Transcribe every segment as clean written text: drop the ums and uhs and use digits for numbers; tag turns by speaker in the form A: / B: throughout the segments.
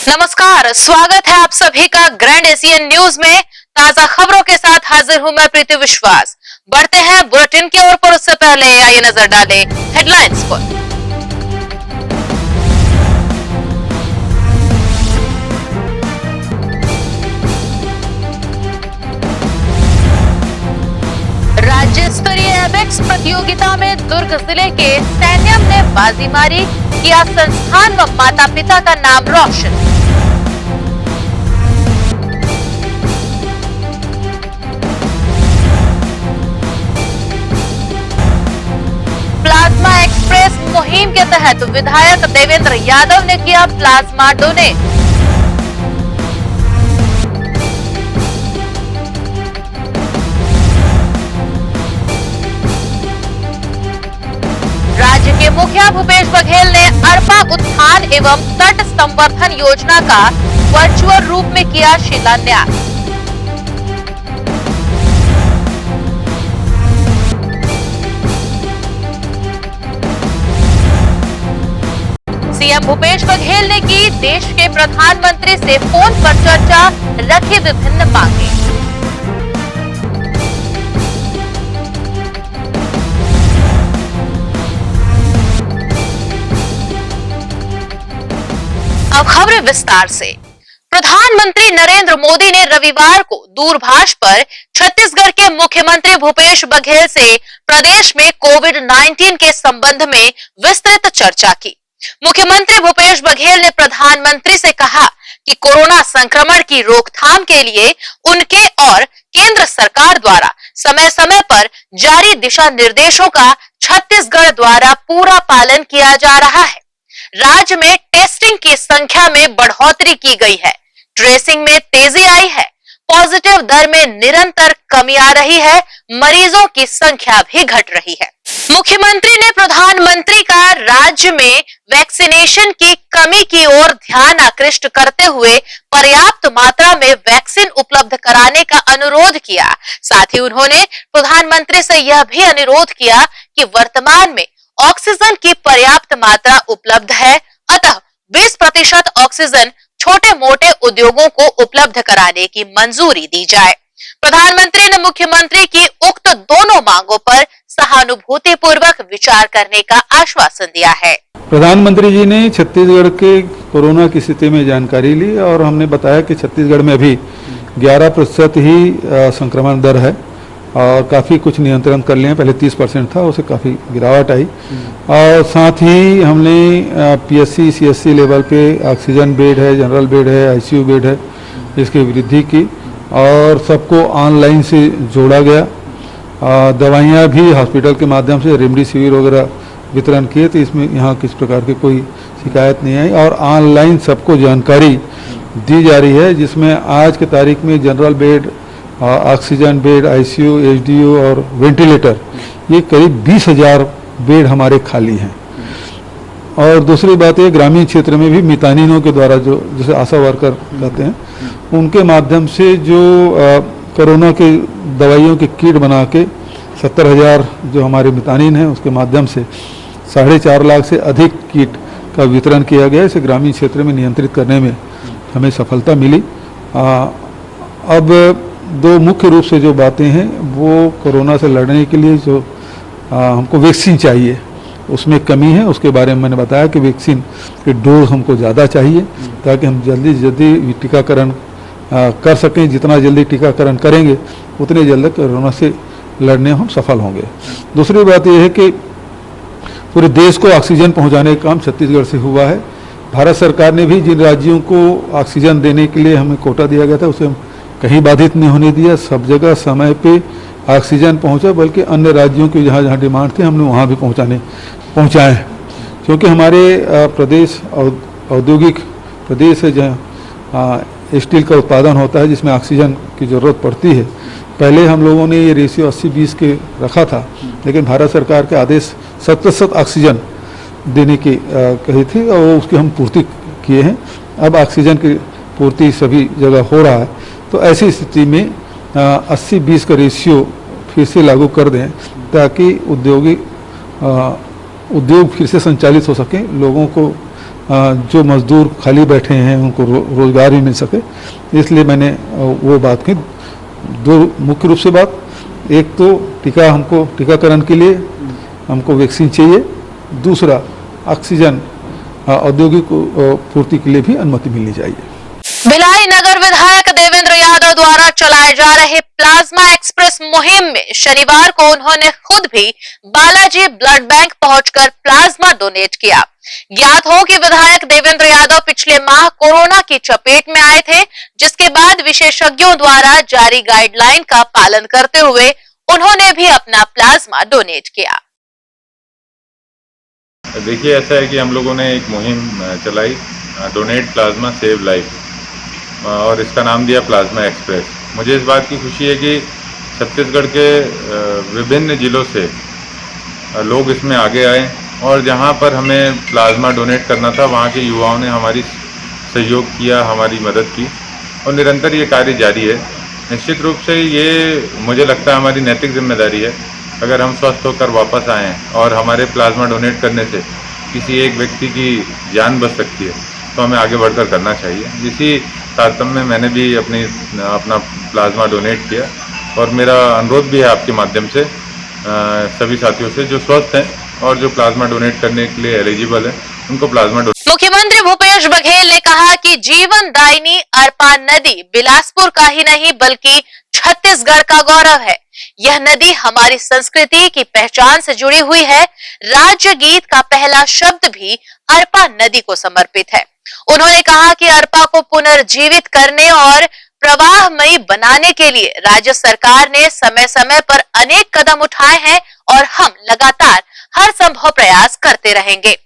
A: नमस्कार, स्वागत है आप सभी का ग्रैंड एशियन न्यूज में। ताजा खबरों के साथ हाजिर हूं मैं प्रीति विश्वास। बढ़ते हैं बुलेटिन की ओर, पर उससे पहले आइए नजर डालें हेडलाइंस पर। राज्य स्तरीय एबेक्स प्रतियोगिता में दुर्ग जिले के सैन्यम ने बाजी मारी, किया संस्थान व माता पिता का नाम रोशन। प्लाज्मा एक्सप्रेस मुहिम के तहत विधायक देवेंद्र यादव ने किया प्लाज्मा डोनेट। राज्य के मुखिया भूपेश बघेल ने अरपा उत्थान एवं तट संवर्धन योजना का वर्चुअल रूप में किया शिलान्यास। सीएम भूपेश बघेल ने की देश के प्रधानमंत्री से फोन पर चर्चा, रखी विभिन्न मांगे। अब खबरें विस्तार से। प्रधानमंत्री नरेंद्र मोदी ने रविवार को दूरभाष पर छत्तीसगढ़ के मुख्यमंत्री भूपेश बघेल से प्रदेश में कोविड-19 के संबंध में विस्तृत चर्चा की। मुख्यमंत्री भूपेश बघेल ने प्रधानमंत्री से कहा कि कोरोना संक्रमण की रोकथाम के लिए उनके और केंद्र सरकार द्वारा समय समय पर जारी दिशा निर्देशों का छत्तीसगढ़ द्वारा पूरा पालन किया जा रहा है। राज्य में टेस्टिंग की संख्या में बढ़ोतरी की गई है, ट्रेसिंग में तेजी आई है, पॉजिटिव दर में निरंतर कमी आ रही है, मरीजों की संख्या भी घट रही है। मुख्यमंत्री ने प्रधानमंत्री का राज्य में वैक्सीनेशन की कमी की ओर ध्यान आकृष्ट करते हुए पर्याप्त मात्रा में वैक्सीन उपलब्ध कराने का अनुरोध किया। साथ ही उन्होंने प्रधानमंत्री से यह भी अनुरोध किया कि वर्तमान में ऑक्सीजन की पर्याप्त मात्रा उपलब्ध है, अतः 20% ऑक्सीजन छोटे मोटे उद्योगों को उपलब्ध कराने की मंजूरी दी जाए। प्रधानमंत्री ने मुख्यमंत्री की उक्त दोनों मांगों पर सहानुभूति पूर्वक विचार करने का आश्वासन दिया है।
B: प्रधानमंत्री जी ने छत्तीसगढ़ के कोरोना की स्थिति में जानकारी ली और हमने बताया कि छत्तीसगढ़ में अभी 11% ही संक्रमण दर है और काफ़ी कुछ नियंत्रण कर लिए। पहले 30% था, उसे काफ़ी गिरावट आई। और साथ ही हमने पीएससी सीएससी लेवल पे ऑक्सीजन बेड है, जनरल बेड है, आईसीयू बेड है, इसकी वृद्धि की और सबको ऑनलाइन से जोड़ा गया। दवाइयाँ भी हॉस्पिटल के माध्यम से रेमडेसिविर वगैरह वितरण किए, तो इसमें यहाँ किस प्रकार की कोई शिकायत नहीं आई और ऑनलाइन सबको जानकारी दी जा रही है, जिसमें आज के तारीख में general bed, oxygen bed, ICU, HDU और वेंटिलेटर, ये करीब 20,000 बेड हमारे खाली हैं। और दूसरी बात ये, ग्रामीण क्षेत्र में भी मितानिनों के द्वारा जो जैसे आशा वर्कर कहते हैं, उनके माध्यम से जो कोरोना के दवाइयों के किट बना के 70,000 जो हमारे मितानिन हैं उसके माध्यम से 4.5 लाख से अधिक किट का वितरण किया गया। इसे ग्रामीण क्षेत्र में नियंत्रित करने में हमें सफलता मिली। अब दो मुख्य रूप से जो बातें हैं वो कोरोना से लड़ने के लिए जो हमको वैक्सीन चाहिए, उसमें कमी है। उसके बारे में मैंने बताया कि वैक्सीन के डोज हमको ज़्यादा चाहिए ताकि हम जल्दी टीकाकरण कर सकें। जितना जल्दी टीकाकरण करेंगे उतने जल्दी कोरोना से लड़ने हम सफल होंगे। दूसरी बात यह है कि पूरे देश को ऑक्सीजन पहुंचाने का काम छत्तीसगढ़ से हुआ है। भारत सरकार ने भी जिन राज्यों को ऑक्सीजन देने के लिए हमें कोटा दिया गया था उसे हम कहीं बाधित नहीं होने दिया। सब जगह समय पे ऑक्सीजन पहुंचा, बल्कि अन्य राज्यों की जहाँ जहाँ डिमांड थी हमने वहाँ भी पहुँचाए हैं। क्योंकि हमारे प्रदेश औद्योगिक प्रदेश है जहाँ स्टील का उत्पादन होता है, जिसमें ऑक्सीजन की ज़रूरत पड़ती है। पहले हम लोगों ने ये रेशियो 80-20 के रखा था, लेकिन भारत सरकार के आदेश 70% ऑक्सीजन देने की कही थी और उसकी हम पूर्ति किए हैं। अब ऑक्सीजन की पूर्ति सभी जगह हो रहा है, तो ऐसी स्थिति में 80-20 का रेशियो फिर से लागू कर दें ताकि उद्योग फिर से संचालित हो सकें, लोगों को जो मजदूर खाली बैठे हैं उनको रोजगार ही मिल सके, इसलिए मैंने वो बात की। दो मुख्य रूप से बात, एक तो हमको टीकाकरण के लिए हमको वैक्सीन चाहिए, दूसरा ऑक्सीजन औद्योगिक पूर्ति के लिए भी अनुमति मिलनी चाहिए।
A: भिलाई नगर विधायक देवेंद्र यादव द्वारा चलाए जा रहे प्लाज्मा एक्सप्रेस मुहिम में शनिवार को उन्होंने खुद भी बालाजी ब्लड बैंक पहुंचकर प्लाज्मा डोनेट किया। ज्ञात हो कि विधायक देवेंद्र यादव पिछले माह कोरोना की चपेट में आए थे, जिसके बाद विशेषज्ञों द्वारा जारी गाइडलाइन का पालन करते हुए उन्होंने भी अपना प्लाज्मा डोनेट किया।
C: देखिए, ऐसा है कि हम लोगों ने एक मुहिम चलाई, डोनेट प्लाज्मा सेव लाइफ, और इसका नाम दिया प्लाज्मा एक्सप्रेस। मुझे इस बात की खुशी है कि छत्तीसगढ़ के विभिन्न जिलों से लोग इसमें आगे आए, और जहां पर हमें प्लाज्मा डोनेट करना था वहां के युवाओं ने हमारी सहयोग किया, हमारी मदद की, और निरंतर ये कार्य जारी है। निश्चित रूप से ये मुझे लगता है हमारी नैतिक जिम्मेदारी है। अगर हम स्वस्थ होकर वापस आएँ और हमारे प्लाज्मा डोनेट करने से किसी एक व्यक्ति की जान बच सकती है, तो हमें आगे बढ़कर करना चाहिए। इसी तारतम्य में मैंने भी अपना प्लाज्मा डोनेट किया, और मेरा अनुरोध भी है आपके माध्यम से सभी साथियों से जो स्वस्थ हैं और जो प्लाज्मा डोनेट करने के लिए एलिजिबल है, उनको प्लाज्मा डोनेट।
A: मुख्यमंत्री भूपेश बघेल ने कहा कि जीवन दायिनी अरपा नदी बिलासपुर का ही नहीं बल्कि छत्तीसगढ़ का गौरव है। यह नदी हमारी संस्कृति की पहचान से जुड़ी हुई है। राज्य गीत का पहला शब्द भी अरपा नदी को समर्पित है। उन्होंने कहा कि अरपा को पुनर्जीवित करने और प्रवाहमयी बनाने के लिए राज्य सरकार ने समय समय पर अनेक कदम उठाए हैं और हम लगातार हर संभव प्रयास करते रहेंगे।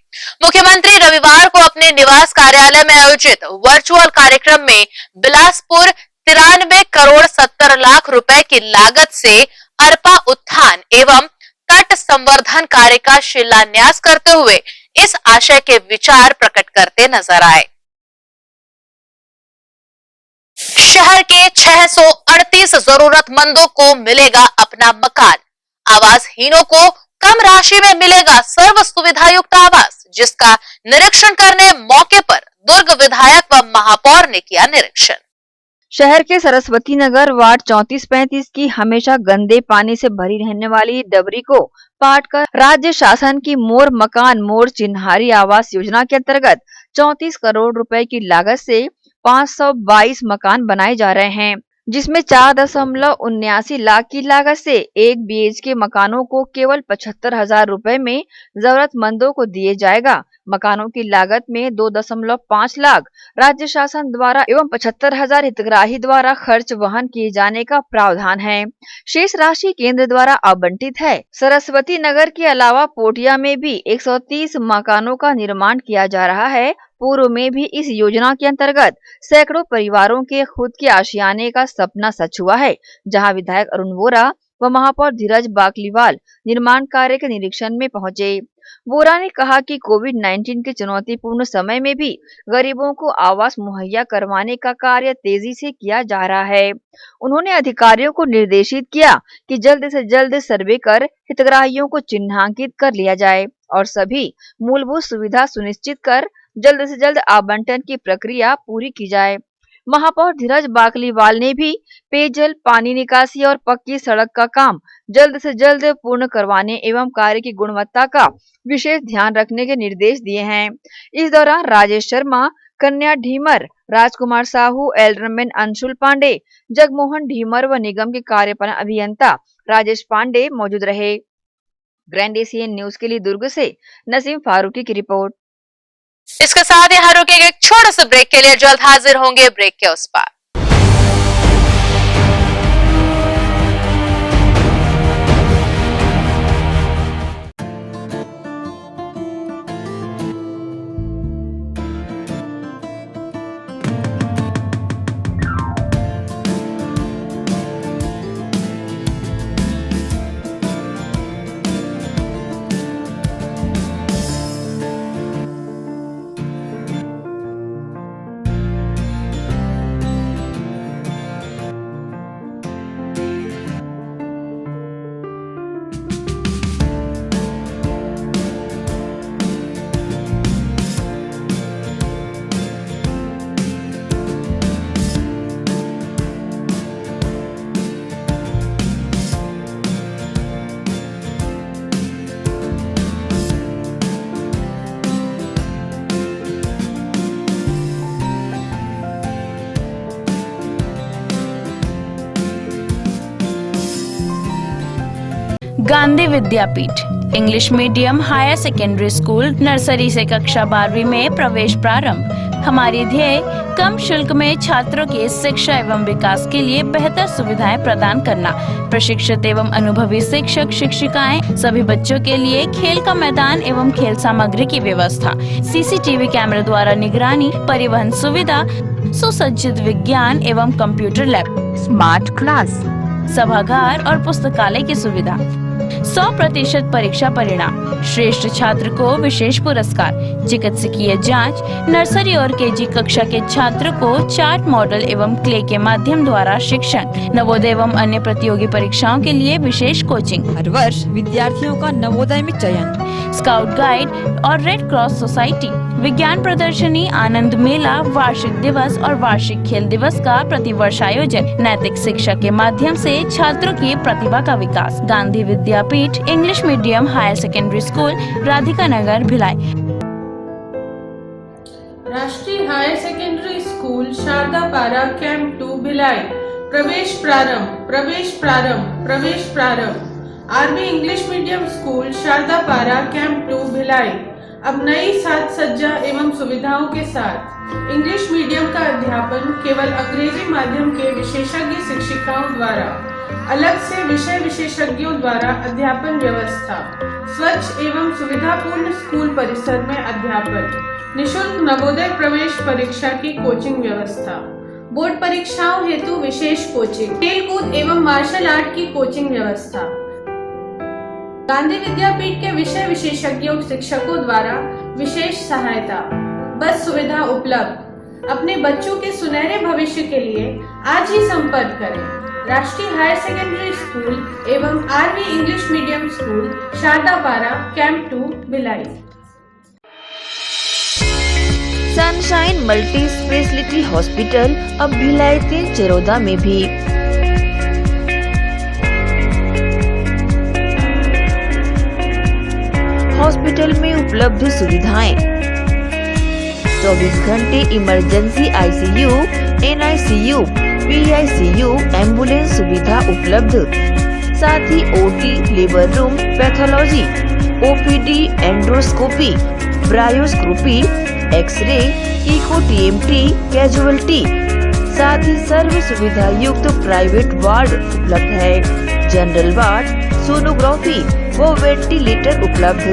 A: मुख्यमंत्री रविवार को अपने निवास कार्यालय में आयोजित वर्चुअल कार्यक्रम में बिलासपुर 93 करोड़ 70 लाख रुपए की लागत से अरपा उत्थान एवं तट संवर्धन कार्य का शिलान्यास करते हुए इस आशय के विचार प्रकट करते नजर आए। शहर के 638 जरूरतमंदों को मिलेगा अपना मकान। आवासहीनों को कम राशि में मिलेगा सर्व सुविधा युक्त आवास, जिसका निरीक्षण करने मौके पर दुर्ग विधायक व महापौर ने किया निरीक्षण।
D: शहर के सरस्वती नगर वार्ड 34-35 की हमेशा गंदे पानी से भरी रहने वाली डबरी को पाटकर राज्य शासन की मोर मकान मोर चिन्हारी आवास योजना के अंतर्गत 34 करोड़ रुपए की लागत से 522 मकान बनाए जा रहे हैं, जिसमें 4.79 लाख की लागत से 1 BHK मकानों को केवल 75,000 रुपए में जरूरतमंदों को दिए जाएगा। मकानों की लागत में 2.5 लाख राज्य शासन द्वारा एवं 75,000 हितग्राही द्वारा खर्च वहन किए जाने का प्रावधान है। शेष राशि केंद्र द्वारा आवंटित है। सरस्वती नगर के अलावा पोटिया में भी 130 मकानों का निर्माण किया जा रहा है। पूर्व में भी इस योजना के अंतर्गत सैकड़ों परिवारों के खुद के आशियाने का सपना सच हुआ है, जहां विधायक अरुण वोरा व महापौर धीरज बाकलीवाल निर्माण कार्य के निरीक्षण में पहुंचे। वोरा ने कहा कि कोविड-19 के चुनौतीपूर्ण समय में भी गरीबों को आवास मुहैया करवाने का कार्य तेजी से किया जा रहा है। उन्होंने अधिकारियों को निर्देशित किया कि जल्द से जल्द सर्वे कर हितग्राहियों को चिन्हांकित कर लिया जाए और सभी मूलभूत सुविधा सुनिश्चित कर जल्द से जल्द आवंटन की प्रक्रिया पूरी की जाए। महापौर धीरज बाकलीवाल ने भी पेयजल, पानी निकासी और पक्की सड़क का काम जल्द से जल्द पूर्ण करवाने एवं कार्य की गुणवत्ता का विशेष ध्यान रखने के निर्देश दिए हैं। इस दौरान राजेश शर्मा, कन्या ढीमर, राजकुमार साहू, एल्डरमैन अंशुल पांडे, जगमोहन ढीमर व निगम के कार्यपालन अभियंता राजेश पांडे मौजूद रहे। ग्रैंड एशियन न्यूज के लिए दुर्ग से नसीम फारूकी की रिपोर्ट।
A: इसके साथ यहाँ रुकेंगे एक छोटे से ब्रेक के लिए, जल्द हाजिर होंगे ब्रेक के उस पार।
E: Gandhi Vidyapeeth English medium higher secondary school nursery से कक्षा 12वीं में प्रवेश प्रारंभ। हमारी ध्येय कम शुल्क में छात्रों की शिक्षा एवं विकास के लिए बेहतर सुविधाएं प्रदान करना। प्रशिक्षित एवं अनुभवी शिक्षक शिक्षिकाएं, सभी बच्चों के लिए खेल का मैदान एवं खेल सामग्री की व्यवस्था, सीसीटीवी कैमरे द्वारा निगरानी, परिवहन सुविधा, सुसज्जित विज्ञान एवं कंप्यूटर लैब,
D: स्मार्ट क्लास,
E: सभागार और पुस्तकालय की सुविधा, 100% परीक्षा परिणाम, श्रेष्ठ छात्र को विशेष पुरस्कार, चिकित्सकीय जांच, नर्सरी और केजी कक्षा के छात्र को चार्ट मॉडल एवं क्ले के माध्यम द्वारा शिक्षण, नवोदय एवं अन्य प्रतियोगी परीक्षाओं के लिए विशेष कोचिंग,
D: हर वर्ष विद्यार्थियों का नवोदय में चयन,
E: स्काउट गाइड और रेड क्रॉस सोसाइटी, विज्ञान प्रदर्शनी, आनंद मेला, वार्षिक दिवस और वार्षिक खेल दिवस का प्रतिवर्ष आयोजन, नैतिक शिक्षा के माध्यम से छात्रों की प्रतिभा का विकास। Gandhi Vidyapeeth English medium higher secondary school, Radhika Nagar, Bhilai.
F: Rashtriya higher secondary school Shardapara camp 2 Bhilai. प्रवेश प्रारंभ, प्रवेश प्रारंभ, प्रवेश प्रारंभ। RB English medium school Shardapara camp 2 Bhilai अब नई साज सज्जा एवं सुविधाओं के साथ इंग्लिश मीडियम का अध्यापन केवल अंग्रेजी माध्यम के विशेषज्ञ शिक्षिकाओं द्वारा, अलग से विषय विशेषज्ञों द्वारा अध्यापन व्यवस्था, स्वच्छ एवं सुविधापूर्ण स्कूल परिसर में अध्यापन, निशुल्क नवोदय प्रवेश परीक्षा की कोचिंग व्यवस्था, बोर्ड परीक्षाओं हेतु विशेष कोचिंग, खेलकूद एवं मार्शल आर्ट की कोचिंग व्यवस्था। गांधी विद्यापीठ के विषय विशेषज्ञों शिक्षकों द्वारा विशेष सहायता, बस सुविधा उपलब्ध। अपने बच्चों के सुनहरे भविष्य के लिए आज ही संपर्क करें। राष्ट्रीय हायर सेकेंडरी स्कूल एवं RV English medium school Shardapara camp 2 Bhilai.
D: Sunshine multi speciality hospital अब भिलाई 3 चरोदा में भी। हॉस्पिटल में उपलब्ध सुविधाएं, 24 घंटे emergency ICU, NICU, PICU, ambulance सुविधा उपलब्ध। साथ ही OT, labour room, pathology, OPD, endoscopy, bronchoscopy, X ray, echo TMT, casualty, साथ ही सर्व सुविधा युक्त प्राइवेट वार्ड उपलब्ध है। जनरल वार्ड, सोनोग्राफी व वेंटिलेटर उपलब्ध।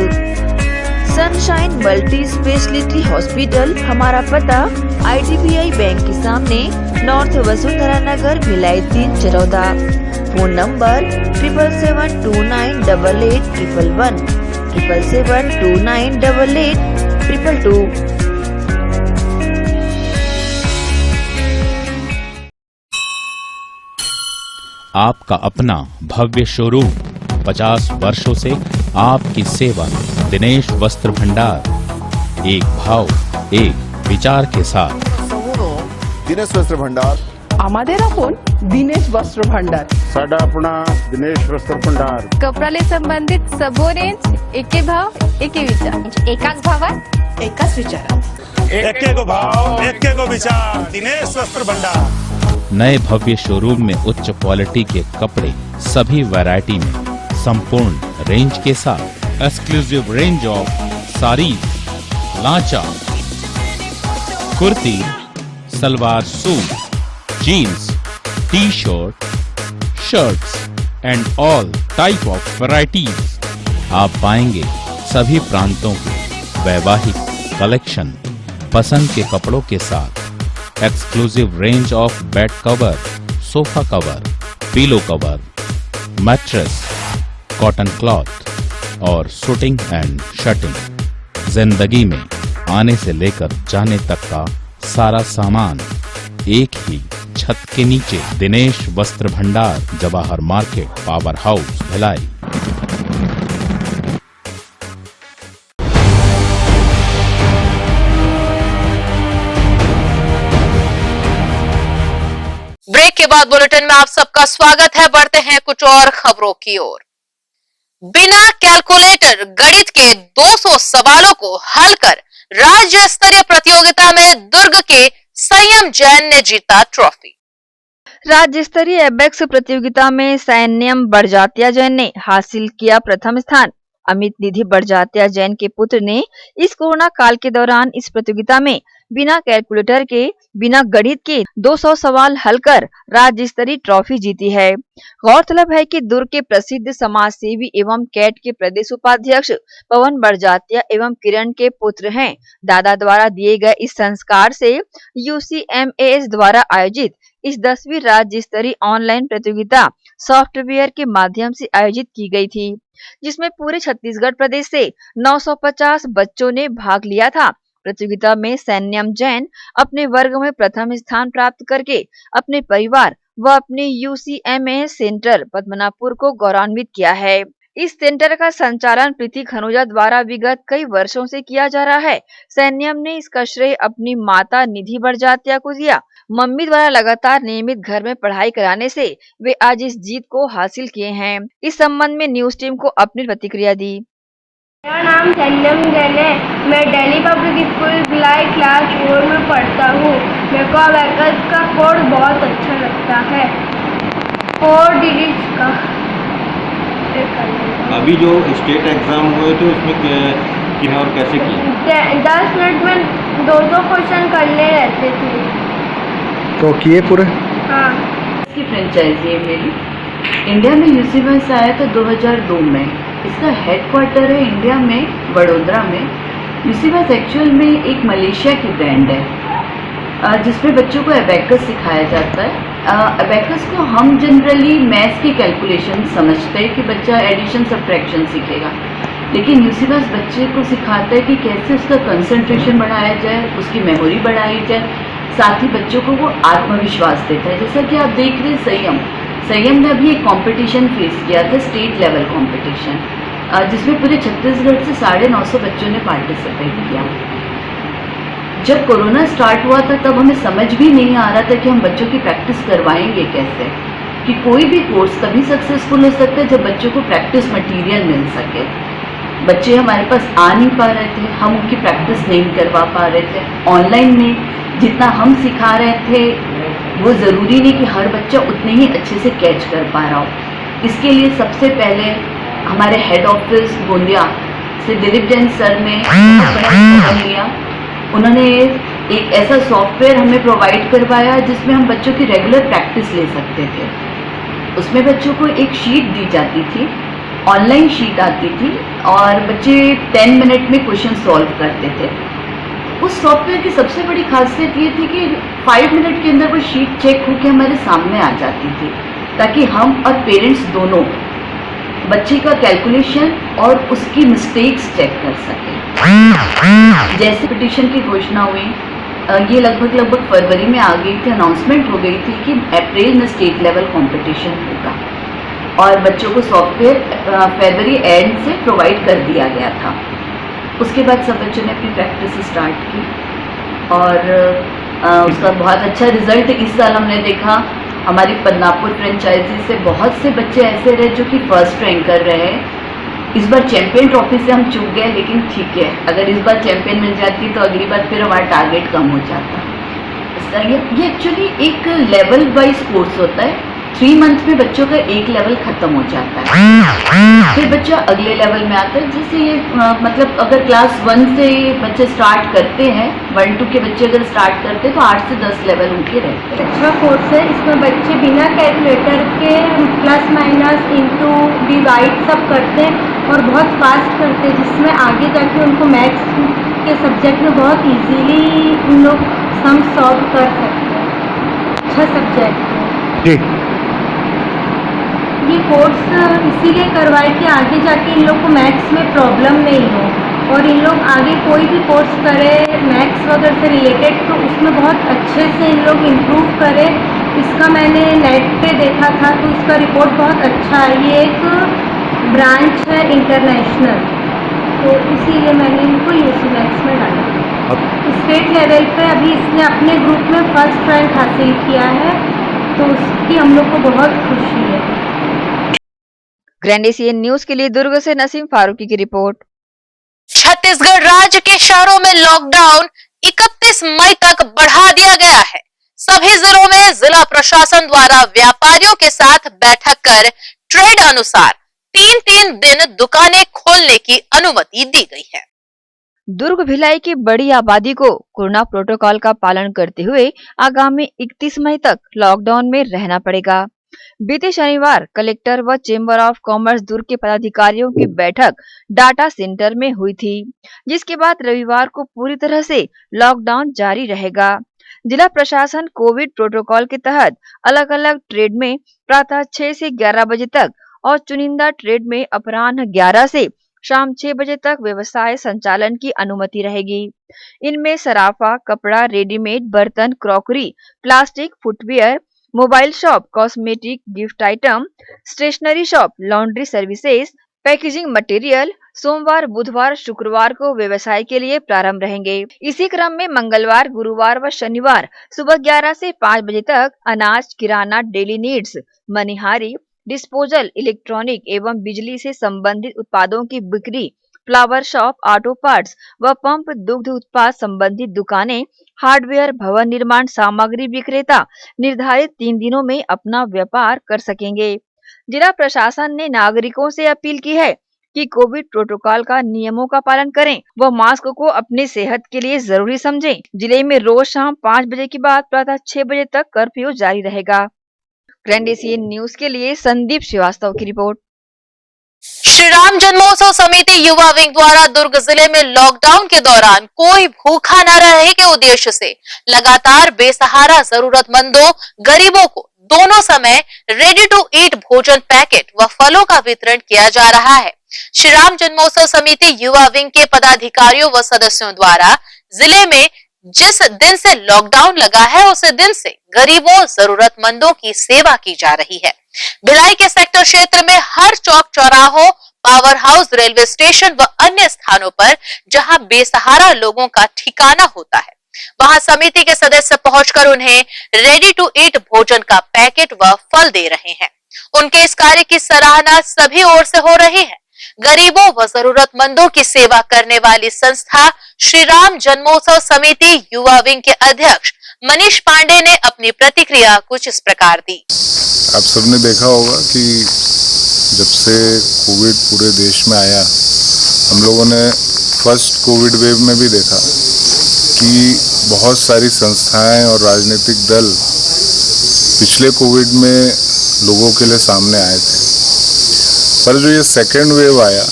D: सनशाइन मल्टी स्पेशलिटी हॉस्पिटल, हमारा पता IDBI बैंक के सामने, north Vasundhara Nagar, Bhilai 3 Charoda. Phone number 7772988811, 7772988822।
G: आपका अपना भव्य शोरूम, 50 वर्षों से आपकी सेवा। दिनेश वस्त्र भंडार, एक भाव एक विचार के साथ।
H: दिनेश वस्त्र भंडार,
I: आमादेर आपण दिनेश वस्त्र भांडार,
H: साडा अपना दिनेश वस्त्र भंडार।
J: कपडाले संबंधित सबो रेंज, एके भाव एके विचार, एकाच भावात
I: एकाच विचारात,
H: एके को भाव एके को विचार। दिनेश वस्त्र भंडार।
G: नए भव्य शोरूम में उच्च क्वालिटी के कपड़े सभी वैरायटी में, संपूर्ण रेंज के साथ। Exclusive range of saris, lancha, kurti, salwar suit, jeans, T shirt, shirts and all type of varieties. आप पाएंगे सभी प्रांतों के वैवाहिक कलेक्शन पसंद के कपड़ों के साथ। Exclusive range of bed cover, sofa cover, pillow cover, mattress, cotton cloth और शूटिंग एंड शर्टिंग। जिंदगी में आने से लेकर जाने तक का सारा सामान एक ही छत के नीचे। दिनेश वस्त्र भंडार, Jawahar market, power house, Bhilai.
A: Break के बाद बुलेटिन में आप सबका स्वागत है। बढ़ते हैं कुछ और खबरों की ओर। बिना कैलकुलेटर गणित के 200 सवालों को हल कर राज्य स्तरीय प्रतियोगिता में दुर्ग के संयम जैन ने जीता ट्रॉफी।
D: राज्य स्तरीय एबेक्स प्रतियोगिता में सैन्यम बड़जात्या जैन ने हासिल किया प्रथम स्थान। अमित निधि बड़जात्या जैन के पुत्र ने इस कोरोना काल के दौरान इस प्रतियोगिता में बिना कैलकुलेटर के, बिना गणित के 200 सवाल हल कर राज्य स्तरीय ट्रॉफी जीती है। गौरतलब है कि दुर्ग के प्रसिद्ध समाज सेवी एवं कैट के प्रदेश उपाध्यक्ष पवन बड़जात्या एवं किरण के पुत्र हैं। दादा द्वारा दिए गए इस संस्कार से UCMAS द्वारा आयोजित इस 10वीं राज्य स्तरीय ऑनलाइन प्रतियोगिता सॉफ्टवेयर के माध्यम से आयोजित की गई थी, जिसमें पूरे छत्तीसगढ़ प्रदेश से 950 बच्चों ने भाग लिया था। प्रतियोगिता में सैन्यम जैन अपने वर्ग में प्रथम स्थान प्राप्त करके अपने परिवार व अपने UCMAS सेंटर पद्मनापुर को गौरवान्वित किया है। इस सेंटर का संचालन प्रीति खनोजा द्वारा विगत कई वर्षों से किया जा रहा है। सैन्यम ने इसका श्रेय अपनी माता निधि बड़जात्या को दिया। मम्मी द्वारा लगातार नियमित घर में पढ़ाई कराने से वे आज इस जीत को हासिल किए हैं। इस संबंध में न्यूज टीम को अपनी प्रतिक्रिया दी।
J: मेरा नाम सैन्यम जैन है। मैं Delhi public school Bhilai class 4 में पढ़ता हूँ। मेरे को अबेकस का कोड बहुत अच्छा लगता है। 4 डिजिट्स का।
K: अभी जो स्टेट एग्जाम हुए थे उसमें किन्हें और कैसे किए?
J: 10 मिनट में 200 क्वेश्चन करने रहते थे।
L: तो किए पूरे?
J: हाँ।
M: इसकी फ्रेंचाइजी है मेरी। इंडिया में यूसीबस आया था 2002 में। इसका हेडक्वार्टर है इंडिया में वडोदरा में। यूसीबस एक्चुअल में एक मलेशिया की ब्रांड है जिसमें बच्चों को अबेकस सिखाया जाता है। अबेकस को हम जनरली मैथ्स की कैलकुलेशन समझते हैं कि बच्चा एडिशन सब्ट्रैक्शन सीखेगा, लेकिन यूसीबस बच्चे को सिखाता है कि कैसे उसका कंसंट्रेशन बढ़ाया जाए, उसकी मेमोरी बढ़ाई जाए, साथ ही बच्चों को वो आत्मविश्वास देता है। जैसा कि आप देख रहे हैं संयम ने अभी एक कंपटीशन फेस किया था, स्टेट लेवल कंपटीशन, जिसमें पूरे छत्तीसगढ़ से 950 बच्चों ने पार्टिसिपेट किया। जब कोरोना स्टार्ट हुआ था तब हमें समझ भी नहीं आ रहा था कि हम बच्चों की प्रैक्टिस करवाएंगे कैसे, कि कोई भी कोर्स तभी सक्सेसफुल हो सकता है जब बच्चों को प्रैक्टिस मटेरियल मिल सके। बच्चे हमारे पास आ नहीं पा रहे थे, हम उनकी प्रैक्टिस नहीं करवा पा रहे थे। ऑनलाइन में जितना हम सिखा रहे थे वो ज़रूरी नहीं कि हर बच्चा उतने ही अच्छे से कैच कर पा रहा हो। इसके लिए सबसे पहले हमारे हेड ऑफिस गोंदिया से दिलीप जैन सर ने लिया। उन्होंने एक ऐसा सॉफ्टवेयर हमें प्रोवाइड करवाया जिसमें हम बच्चों की रेगुलर प्रैक्टिस ले सकते थे। उसमें बच्चों को एक शीट दी जाती थी, ऑनलाइन शीट आती थी और बच्चे 10 मिनट में क्वेश्चन सॉल्व करते थे। उस सॉफ्टवेयर की सबसे बड़ी खासियत ये थी कि 5 मिनट के अंदर वो शीट चेक होकर हमारे सामने आ जाती थी, ताकि हम और पेरेंट्स दोनों बच्चे का कैलकुलेशन और उसकी मिस्टेक्स चेक कर सकें। जैसे पिटीशन की घोषणा हुई, ये लगभग फरवरी में आ गई थी, अनाउंसमेंट हो गई थी कि अप्रैल में स्टेट लेवल कंपटीशन होगा और बच्चों को सॉफ्टवेयर फरवरी एंड से प्रोवाइड कर दिया गया था। उसके बाद सब बच्चों ने अपनी प्रैक्टिस स्टार्ट की और उसका बहुत अच्छा रिजल्ट इस साल हमने देखा। हमारी पद्मनापुर फ्रेंचाइजी से बहुत से बच्चे ऐसे रहे जो कि फर्स्ट रैंक कर रहे हैं। इस बार चैंपियन ट्रॉफी से हम चूक गए, लेकिन ठीक है, अगर इस बार चैंपियन मिल जाती तो अगली बार फिर हमारा टारगेट कम हो जाता। ये एक्चुअली एक लेवल वाइज कोर्स होता है। 3 मंथ में बच्चों का एक लेवल खत्म हो जाता है, फिर बच्चा अगले लेवल में आता है। जैसे ये मतलब अगर क्लास 1 से बच्चे स्टार्ट करते हैं, 1-2 के बच्चे अगर स्टार्ट करते हैं तो 8 से 10 लेवल उनके रहते हैं।
J: अच्छा कोर्स है, इसमें बच्चे बिना कैलकुलेटर के प्लस माइनस इंटू डिवाइड सब करते हैं और बहुत फास्ट करते हैं, जिसमें आगे जाके उनको मैथ्स के सब्जेक्ट में बहुत इजीली उन लोग सम सॉल्व कर सकते हैं। अच्छा सब्जेक्ट है ये कोर्स इसीलिए करवाए कि आगे जाके इन लोग को मैथ्स में प्रॉब्लम नहीं हो और इन लोग आगे कोई भी कोर्स करे मैथ्स वगैरह से रिलेटेड तो उसमें बहुत अच्छे से इन लोग इम्प्रूव करें। इसका मैंने नेट पे देखा था तो इसका रिपोर्ट बहुत अच्छा है। ये एक ब्रांच है इंटरनेशनल, तो इसीलिए मैंने इनको UCMAS में डाला। स्टेट लेवल पे अभी इसने अपने ग्रुप में फर्स्ट रैंक हासिल किया है, तो उसकी हम लोग को बहुत खुशी है।
D: ग्रैंड एशियन न्यूज के लिए दुर्ग से नसीम फारूकी की रिपोर्ट।
A: छत्तीसगढ़ राज्य के शहरों में लॉकडाउन 31 मई तक बढ़ा दिया गया है। सभी जिलों में जिला प्रशासन द्वारा व्यापारियों के साथ बैठक कर ट्रेड अनुसार 3-3 दिन दुकानें खोलने की अनुमति दी गई है।
D: दुर्ग भिलाई की बड़ी आबादी को कोरोना प्रोटोकॉल का पालन करते हुए आगामी 31 मई तक लॉकडाउन में रहना पड़ेगा। बीते शनिवार कलेक्टर व चेंबर ऑफ कॉमर्स दुर्ग के पदाधिकारियों की बैठक डाटा सेंटर में हुई थी, जिसके बाद रविवार को पूरी तरह से लॉकडाउन जारी रहेगा। जिला प्रशासन कोविड प्रोटोकॉल के तहत अलग अलग ट्रेड में प्रातः 6 से 11 बजे तक और चुनिंदा ट्रेड में अपराह्न 11 से शाम 6 बजे तक व्यवसाय संचालन की अनुमति रहेगी। इनमें सराफा, कपड़ा, रेडीमेड, बर्तन, crockery, plastic, footwear, mobile shop, cosmetic, gift item, stationery shop, laundry services, packaging material सोमवार, बुधवार, शुक्रवार को व्यवसाय के लिए प्रारंभ रहेंगे। इसी क्रम में मंगलवार, गुरुवार व शनिवार सुबह 11 से 5 बजे तक अनाज, किराना, डेली नीड्स, मनिहारी, डिस्पोजल, इलेक्ट्रॉनिक एवं बिजली से संबंधित उत्पादों की बिक्री, फ्लावर शॉप, ऑटो पार्ट्स व पंप, दुग्ध उत्पाद संबंधित दुकानें, हार्डवेयर, भवन निर्माण सामग्री विक्रेता निर्धारित 3 दिनों में अपना व्यापार कर सकेंगे। जिला प्रशासन ने नागरिकों से अपील की है कि कोविड प्रोटोकॉल का नियमों का पालन करें व मास्क को अपनी सेहत के लिए जरूरी समझें। जिले में रोज शाम 5 बजे के बाद प्रातः 6 बजे तक कर्फ्यू जारी रहेगा। ग्रैंड एशियन न्यूज के लिए संदीप श्रीवास्तव की रिपोर्ट।
A: श्री राम जन्मोत्सव समिति युवा विंग द्वारा दुर्ग जिले में लॉकडाउन के दौरान कोई भूखा न रहे के उद्देश्य से लगातार बेसहारा जरूरतमंदों, गरीबों को दोनों समय रेडी टू ईट भोजन पैकेट व फलों का वितरण किया जा रहा है। श्री राम जन्मोत्सव समिति युवा विंग के पदाधिकारियों व सदस्यों द्वारा जिले में जिस दिन से लॉकडाउन लगा है उस दिन से गरीबों, जरूरतमंदों की सेवा की जा रही है। भिलाई के सेक्टर क्षेत्र में हर चौक चौराहों, पावर हाउस, रेलवे स्टेशन व अन्य स्थानों पर जहां बेसहारा लोगों का ठिकाना होता है, वहां समिति के सदस्य पहुंचकर उन्हें रेडी टू ईट भोजन का पैकेट व फल दे रहे हैं। उनके इस कार्य की सराहना सभी ओर से हो रही है। गरीबों व जरूरतमंदों की सेवा करने वाली संस्था श्री राम जन्मोत्सव समिति युवा विंग के अध्यक्ष मनीष पांडे ने अपनी प्रतिक्रिया कुछ इस प्रकार दी।
N: आप सबने देखा होगा कि जब से कोविड पूरे देश में आया, हम लोगों ने फर्स्ट कोविड वेव में भी देखा कि बहुत सारी संस्थाएं और राजनीतिक दल पिछले कोविड में लोगों के लिए सामने आए थे, पर जो ये सेकेंड वेव आया,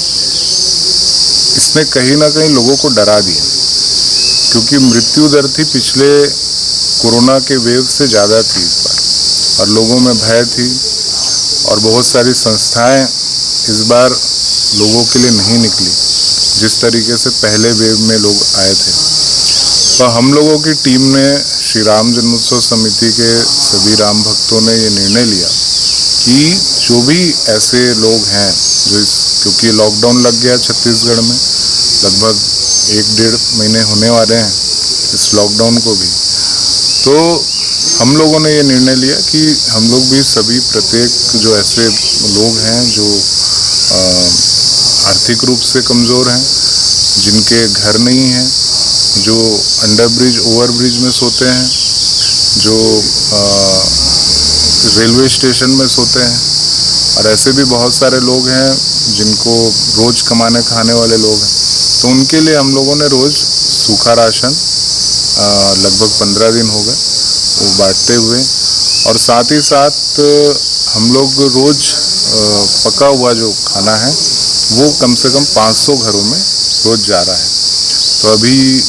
N: इसने कहीं ना कहीं लोगों को डरा दिया, क्योंकि मृत्यु दर थी पिछले कोरोना के वेव से ज़्यादा थी इस बार, और लोगों में भय थी, और बहुत सारी संस्थाएं इस बार लोगों के लिए नहीं निकली जिस तरीके से पहले वेव में लोग आए थे। तो हम लोगों की टीम ने, श्री राम जन्मोत्सव समिति के सभी राम भक्तों ने ये निर्णय लिया कि जो भी ऐसे लोग हैं जो क्योंकि लॉकडाउन लग गया छत्तीसगढ़ में, लगभग 1-1.5 महीने होने वाले हैं इस लॉकडाउन को भी, तो हम लोगों ने ये निर्णय लिया कि हम लोग भी सभी प्रत्येक जो ऐसे लोग हैं जो आर्थिक रूप से कमज़ोर हैं, जिनके घर नहीं हैं, जो अंडर ब्रिज, ओवर ब्रिज में सोते हैं, जो रेलवे स्टेशन में सोते हैं, और ऐसे भी बहुत सारे लोग हैं जिनको रोज़ कमाने खाने वाले लोग हैं, तो उनके लिए हम लोगों ने रोज़ सूखा राशन लगभग 15 दिन हो गए वो बांटते हुए, और साथ ही साथ हम लोग रोज़ पका हुआ जो खाना है वो कम से कम 500 घरों में रोज़ जा रहा है। तो अभी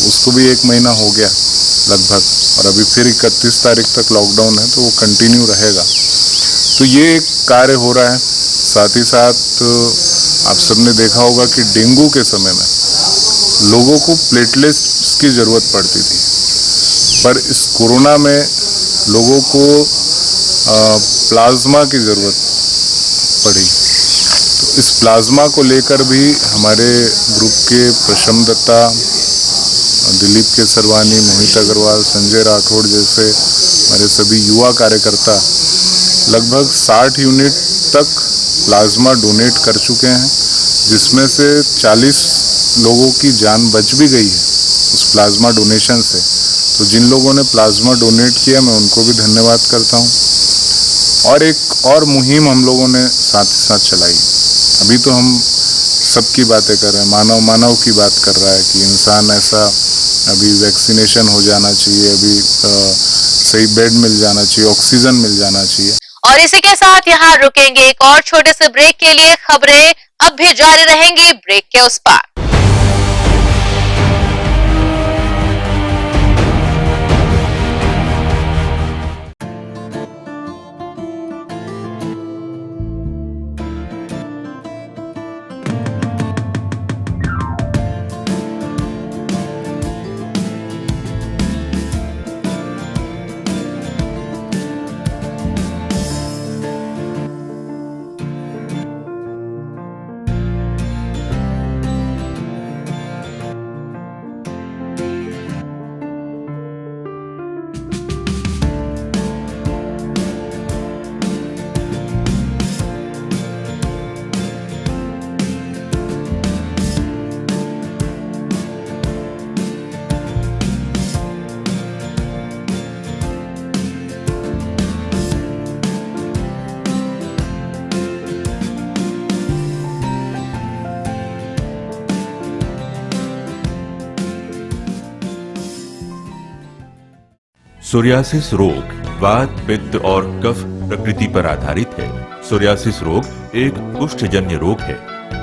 N: उसको भी 1 महीना हो गया लगभग, और अभी फिर 31 तारीख तक लॉकडाउन है, तो वो कंटिन्यू रहेगा। तो ये एक कार्य हो रहा है। साथ ही साथ आप सबने देखा होगा कि डेंगू के समय में लोगों को प्लेटलेट्स की ज़रूरत पड़ती थी, पर इस कोरोना में लोगों को प्लाज्मा की ज़रूरत पड़ी। तो इस प्लाज्मा को लेकर भी हमारे ग्रुप के प्रशम दत्ता, दिलीप केसरवानी, मोहित अग्रवाल, संजय राठौड़ जैसे हमारे सभी युवा कार्यकर्ता लगभग 60 यूनिट तक प्लाज्मा डोनेट कर चुके हैं, जिसमें से 40 लोगों की जान बच भी गई है उस प्लाज्मा डोनेशन से। तो जिन लोगों ने प्लाज्मा डोनेट किया मैं उनको भी धन्यवाद करता हूँ। और एक और मुहिम हम लोगों ने साथ ही साथ चलाई। अभी तो हम सबकी बातें कर रहे हैं, मानव मानव की बात कर रहा है कि इंसान ऐसा अभी वैक्सीनेशन हो जाना चाहिए, अभी सही बेड मिल जाना चाहिए, ऑक्सीजन मिल जाना चाहिए।
A: और इसी के साथ यहाँ रुकेंगे एक और छोटे से ब्रेक के लिए। खबरें अब भी जारी रहेंगी ब्रेक के उस पार।
O: सोरियासिस रोग वात, पित्त और कफ प्रकृति पर आधारित है। सोरियासिस रोग एक कुष्ठजन्य रोग है।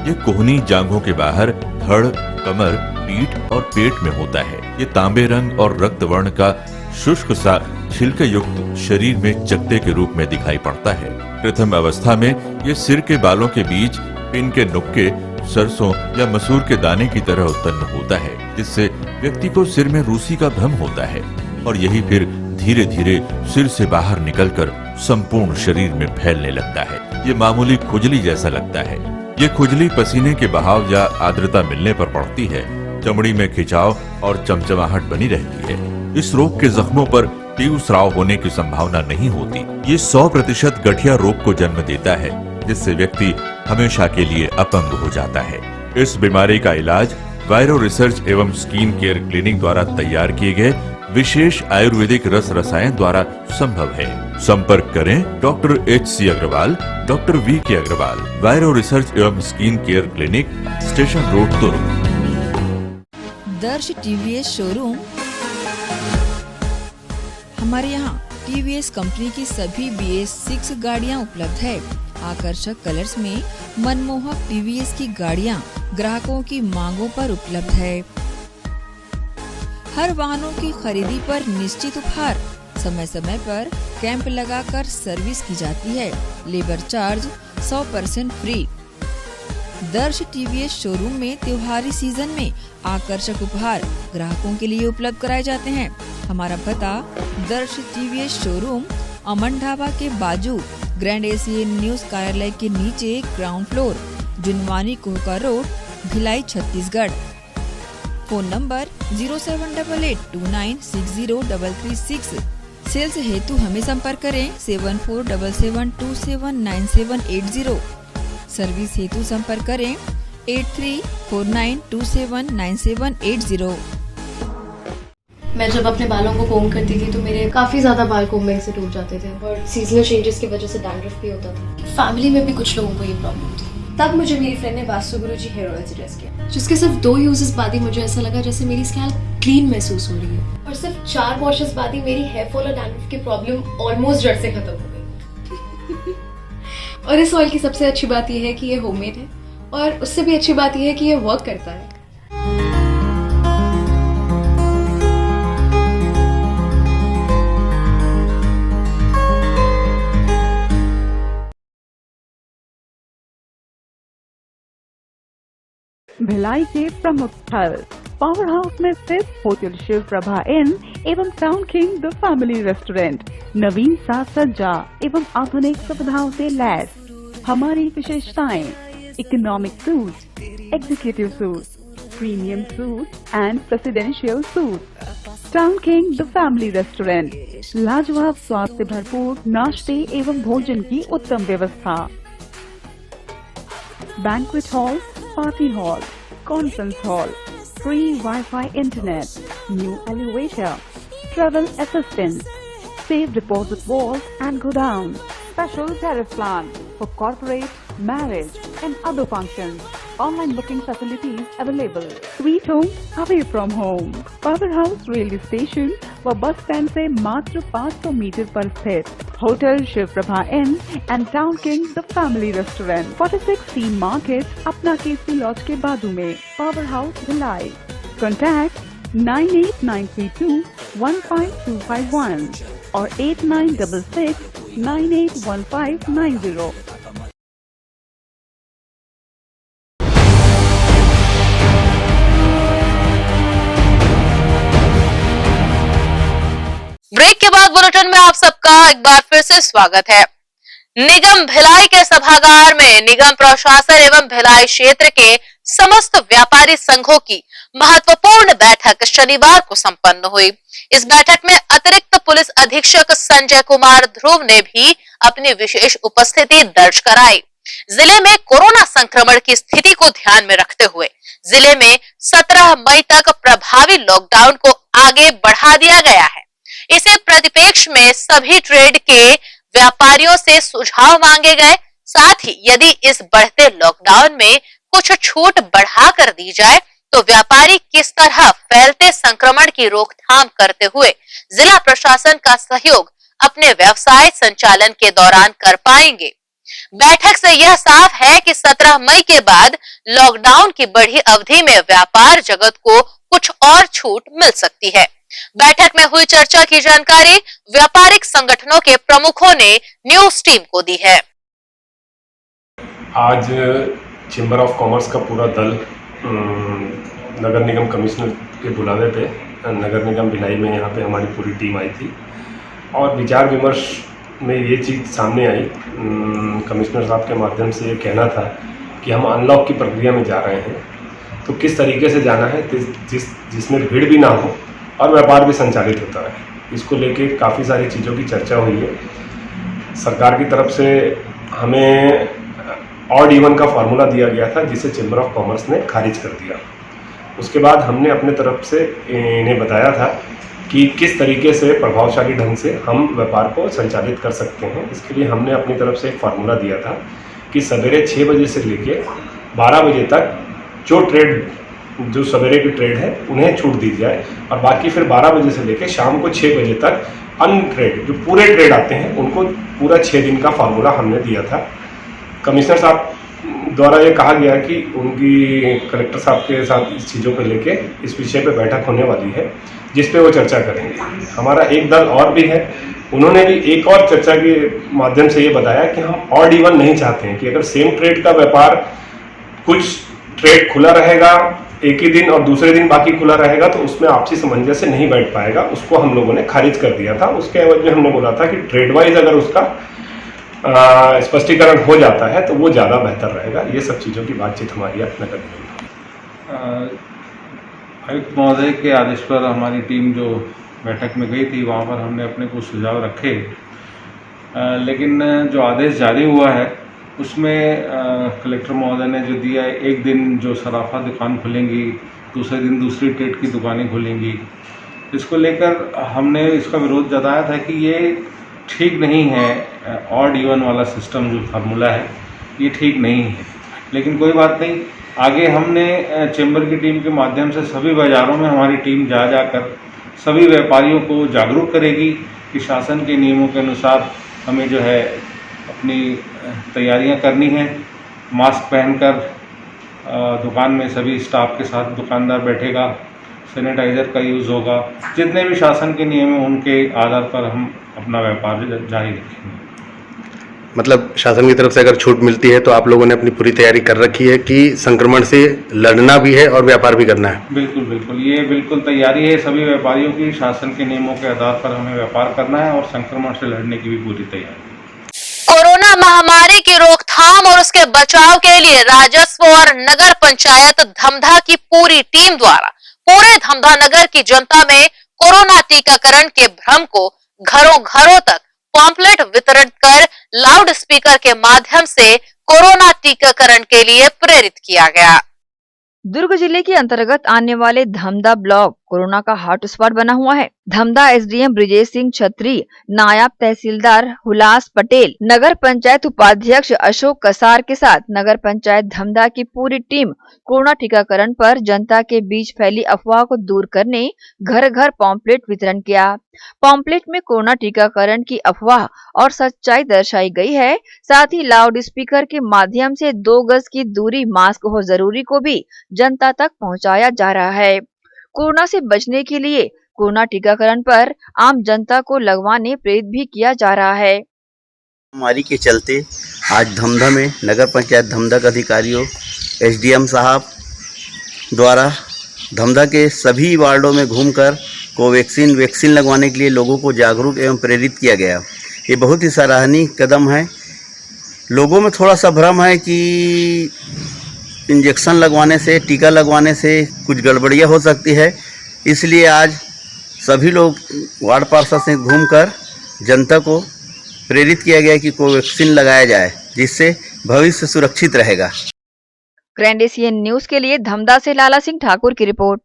O: ये कोहनी जांघों के बाहर धड़, कमर, पीठ और पेट में होता है। ये तांबे रंग और रक्त वर्ण का शुष्क सा छिलके युक्त शरीर में चकत्ते के रूप में दिखाई पड़ता है। प्रथम अवस्था में ये सिर के बालों के बीच पिन के नुक्के, सरसों या मसूर के दाने की तरह उत्पन्न होता है, जिससे व्यक्ति को सिर में रूसी का भ्रम होता है और यही फिर धीरे धीरे सिर से बाहर निकलकर संपूर्ण शरीर में फैलने लगता है। ये मामूली खुजली जैसा लगता है। ये खुजली पसीने के बहाव या आर्द्रता मिलने पर पड़ती है। चमड़ी में खिंचाव और चमचमाहट बनी रहती है। इस रोग के जख्मों पर तीव्र स्राव होने की संभावना नहीं होती। ये 100% गठिया रोग को जन्म देता है, जिससे व्यक्ति हमेशा के लिए अपंग हो जाता है। इस बीमारी का इलाज वायरो रिसर्च एवं स्किन केयर क्लिनिक द्वारा तैयार किए गए विशेष आयुर्वेदिक रस रसायन द्वारा संभव है। संपर्क करें doctor HC Agarwal, doctor VK Agarwal, वायरो रिसर्च एवं skin care clinic, station road, Durg.
D: Darsh TVS showroom. हमारे यहाँ TVS कंपनी की सभी BS6 गाड़ियाँ उपलब्ध है। आकर्षक कलर्स में मनमोहक TVS की गाड़ियाँ ग्राहकों की मांगों पर उपलब्ध है। हर वाहनों की खरीदी पर निश्चित उपहार। समय समय पर कैंप लगाकर सर्विस की जाती है। Labour charge 100% free. दर्श TVS शोरूम में त्योहारी सीजन में आकर्षक उपहार ग्राहकों के लिए उपलब्ध कराए जाते हैं। हमारा पता दर्श TVS शोरूम अमन ढाबा के बाजू ग्रैंड एशियन न्यूज कार्यालय के नीचे ground floor, Junwani Kohka road, Bhilai, Chhattisgarh. Phone number 07882960336। Sales हेतु हमें संपर्क करें 7477279780। सर्विस हेतु संपर्क करें 8349279780।
P: मैं जब अपने बालों को कोम करती थी तो मेरे काफी ज्यादा बाल कोम्बिंग से टूट जाते थे और सीजनल चेंजेस की वजह से डैंड्रफ भी होता था। फैमिली में भी कुछ लोगों को ये प्रॉब्लम थी। तब मुझे मेरी फ्रेंड ने वास्तु गुरुजी हेयर ऑयल सजेस्ट किया, जिसके सिर्फ 2 यूजेस बाद ही मुझे ऐसा लगा जैसे मेरी स्कैल्प क्लीन महसूस हो रही है और सिर्फ 4 वॉशेस बाद ही मेरी हेयर फॉल और डैंड्रफ की प्रॉब्लम ऑलमोस्ट जड़ से खत्म हो गई। और इस ऑयल की सबसे अच्छी बात यह है कि ये होममेड है और उससे भी अच्छी बात यह है कि ये वर्क करता है।
I: भिलाई के प्रमुख स्थल पावर हाउस में स्थित होटल शिव प्रभा इन एवं Town king the family restaurant नवीन साज सज्जा एवं आधुनिक सुविधाओं से लैस। हमारी विशेषताएं economic suite, executive suite, premium suite and presidential suite. Town king the family restaurant, लाजवाब स्वाद से भरपूर नाश्ते एवं भोजन की उत्तम व्यवस्था। Banquet hall, party hall, conference hall, free Wi-Fi internet, new elevator, travel assistance, safe deposit vault and godown, special tariff plan for corporate, marriage and other functions. Online booking facilities available. Sweet home away from home. Power house railway station व bus stand से मात्र 500 metre पर स्थित hotel Shiv Prabha inn and town king the family restaurant 46 C market अपना Kesari laws के बाजू में power house Bhilai. Contact 9892215251 और 8966981590.
A: ब्रेक के बाद बुलेटिन में आप सबका एक बार फिर से स्वागत है. निगम भिलाई के सभागार में निगम प्रशासन एवं भिलाई क्षेत्र के समस्त व्यापारी संघों की महत्वपूर्ण बैठक शनिवार को संपन्न हुई. इस बैठक में अतिरिक्त पुलिस अधीक्षक संजय कुमार ध्रुव ने भी अपनी विशेष उपस्थिति दर्ज कराई. जिले में कोरोना संक्रमण की स्थिति को ध्यान में रखते हुए जिले में 17 मई तक प्रभावी लॉकडाउन को आगे बढ़ा दिया गया है. इसी परिप्रेक्ष्य में सभी ट्रेड के व्यापारियों से सुझाव मांगे गए. साथ ही यदि इस बढ़ते लॉकडाउन में कुछ छूट बढ़ा कर दी जाए तो व्यापारी किस तरह फैलते संक्रमण की रोकथाम करते हुए जिला प्रशासन का सहयोग अपने व्यवसाय संचालन के दौरान कर पाएंगे. बैठक से यह साफ है कि 17 मई के बाद लॉकडाउन की बढ़ी अवधि में व्यापार जगत को कुछ और छूट मिल सकती है. बैठक में हुई चर्चा की जानकारी व्यापारिक संगठनों के प्रमुखों ने न्यूज टीम को दी है.
Q: आज चेंबर ऑफ कॉमर्स का पूरा दल नगर निगम कमिश्नर के बुलावे पे नगर निगम भिलाई में यहाँ पे हमारी पूरी टीम आई थी और विचार विमर्श में ये चीज़ सामने आई. कमिश्नर साहब के माध्यम से ये कहना था कि हम अनलॉक की प्रक्रिया में जा रहे हैं तो किस तरीके से जाना है जिसमें भीड़ भी ना हो और व्यापार भी संचालित होता है. इसको लेके काफ़ी सारी चीज़ों की चर्चा हुई है. सरकार की तरफ से हमें ऑड इवन का फार्मूला दिया गया था जिसे चेंबर ऑफ कॉमर्स ने खारिज कर दिया. उसके बाद हमने अपने तरफ से इन्हें बताया था कि किस तरीके से प्रभावशाली ढंग से हम व्यापार को संचालित कर सकते हैं. इसके लिए हमने अपनी तरफ से एक फार्मूला दिया था कि सवेरे 6 बजे से लेके 12 बजे तक जो सवेरे की ट्रेड है उन्हें छूट दी जाए और बाकी फिर 12 बजे से लेकर शाम को 6 बजे तक अनट्रेड जो पूरे ट्रेड आते हैं उनको पूरा 6 दिन का फार्मूला हमने दिया था. कमिश्नर साहब द्वारा ये कहा गया कि उनकी कलेक्टर साहब के साथ इस चीज़ों को लेके इस विषय पे बैठक होने वाली है जिस पे वो चर्चा करेंगे. हमारा एक दल और भी है, उन्होंने भी एक और चर्चा के माध्यम से ये बताया कि हम ऑड इवन नहीं चाहते हैं कि अगर सेम ट्रेड का व्यापार कुछ ट्रेड खुला रहेगा एक ही दिन और दूसरे दिन बाकी खुला रहेगा तो उसमें आपसी सामंजस्य नहीं बैठ पाएगा. उसको हम लोगों ने खारिज कर दिया था. उसके एवज में हमने बोला था कि ट्रेड वाइज अगर उसका स्पष्टीकरण हो जाता है तो वो ज़्यादा बेहतर रहेगा. ये सब चीज़ों की बातचीत हमारी नगर निगम.
R: आयुक्त महोदय के आदेश पर हमारी टीम जो बैठक में गई थी वहाँ पर हमने अपने कुछ सुझाव रखे, लेकिन जो आदेश जारी हुआ है उसमें कलेक्टर महोदय ने जो दिया है एक दिन जो सराफा दुकान खुलेंगी, दूसरे दिन दूसरी ट्रेड की दुकानें खुलेंगी, इसको लेकर हमने इसका विरोध जताया था कि ये ठीक नहीं है. ऑड इवन वाला सिस्टम जो फार्मूला है ये ठीक नहीं है. लेकिन कोई बात नहीं, आगे हमने चेंबर की टीम के माध्यम से सभी बाज़ारों में हमारी टीम जाकर सभी व्यापारियों को जागरूक करेगी कि शासन के नियमों के अनुसार हमें जो है अपनी तैयारियां करनी है. मास्क पहनकर दुकान में सभी स्टाफ के साथ दुकानदार बैठेगा, सैनिटाइज़र का यूज़ होगा. जितने भी शासन के नियम हैं उनके आधार पर हम अपना व्यापार जारी रखेंगे.
L: मतलब शासन की तरफ से अगर छूट मिलती है तो आप लोगों ने अपनी पूरी तैयारी कर रखी है कि संक्रमण से लड़ना भी है और व्यापार भी करना है.
R: बिल्कुल बिल्कुल, ये बिल्कुल तैयारी है सभी व्यापारियों की. शासन के नियमों के आधार पर हमें व्यापार करना है और संक्रमण से लड़ने की भी पूरी तैयारी.
A: कोरोना महामारी की रोकथाम और उसके बचाव के लिए राजस्व और नगर पंचायत धमधा की पूरी टीम द्वारा पूरे धमधा नगर की जनता में कोरोना टीकाकरण के भ्रम को घरों घरों तक पॉम्पलेट वितरण कर लाउड स्पीकर के माध्यम से कोरोना टीकाकरण के लिए प्रेरित किया गया.
D: दुर्ग जिले के अंतर्गत आने वाले धमधा ब्लॉक कोरोना का हॉटस्पॉट बना हुआ है। धमधा एसडीएम ब्रिजेश सिंह छत्री, नायब तहसीलदार हुलास पटेल, नगर पंचायत उपाध्यक्ष अशोक कसार के साथ नगर पंचायत धमधा की पूरी टीम कोरोना टीकाकरण पर जनता के बीच फैली अफवाह को दूर करने घर घर पॉम्पलेट वितरण किया। पॉम्पलेट में कोरोना टीकाकरण की अफवाह और सच्चाई दर्शाई गई है। साथ ही लाउड स्पीकर के माध्यम से 2 गज की दूरी, मास्क हो जरूरी को भी जनता तक पहुंचाया जा रहा है। कोरोना से बचने के लिए कोरोना टीकाकरण पर आम जनता को लगवाने प्रेरित भी किया जा रहा है।
S: महामारी के चलते आज धमधा में नगर पंचायत धमधा के अधिकारियों, एसडीएम साहब द्वारा धमधा के सभी वार्डों में घूमकर वैक्सीन लगवाने के लिए लोगों को जागरूक एवं प्रेरित किया गया। ये बहुत ही सराहनीय कदम है। लोगों में थोड़ा सा भ्रम है कि इंजेक्शन लगवाने से, टीका लगवाने से कुछ गड़बड़ियाँ हो सकती है, इसलिए आज सभी लोग वार्ड पार्षद से घूमकर जनता को प्रेरित किया गया कि कोवैक्सीन लगाया जाए, जिससे भविष्य सुरक्षित रहेगा।
D: ग्रैंड एशियन न्यूज के लिए धमधा से लाला सिंह ठाकुर की रिपोर्ट।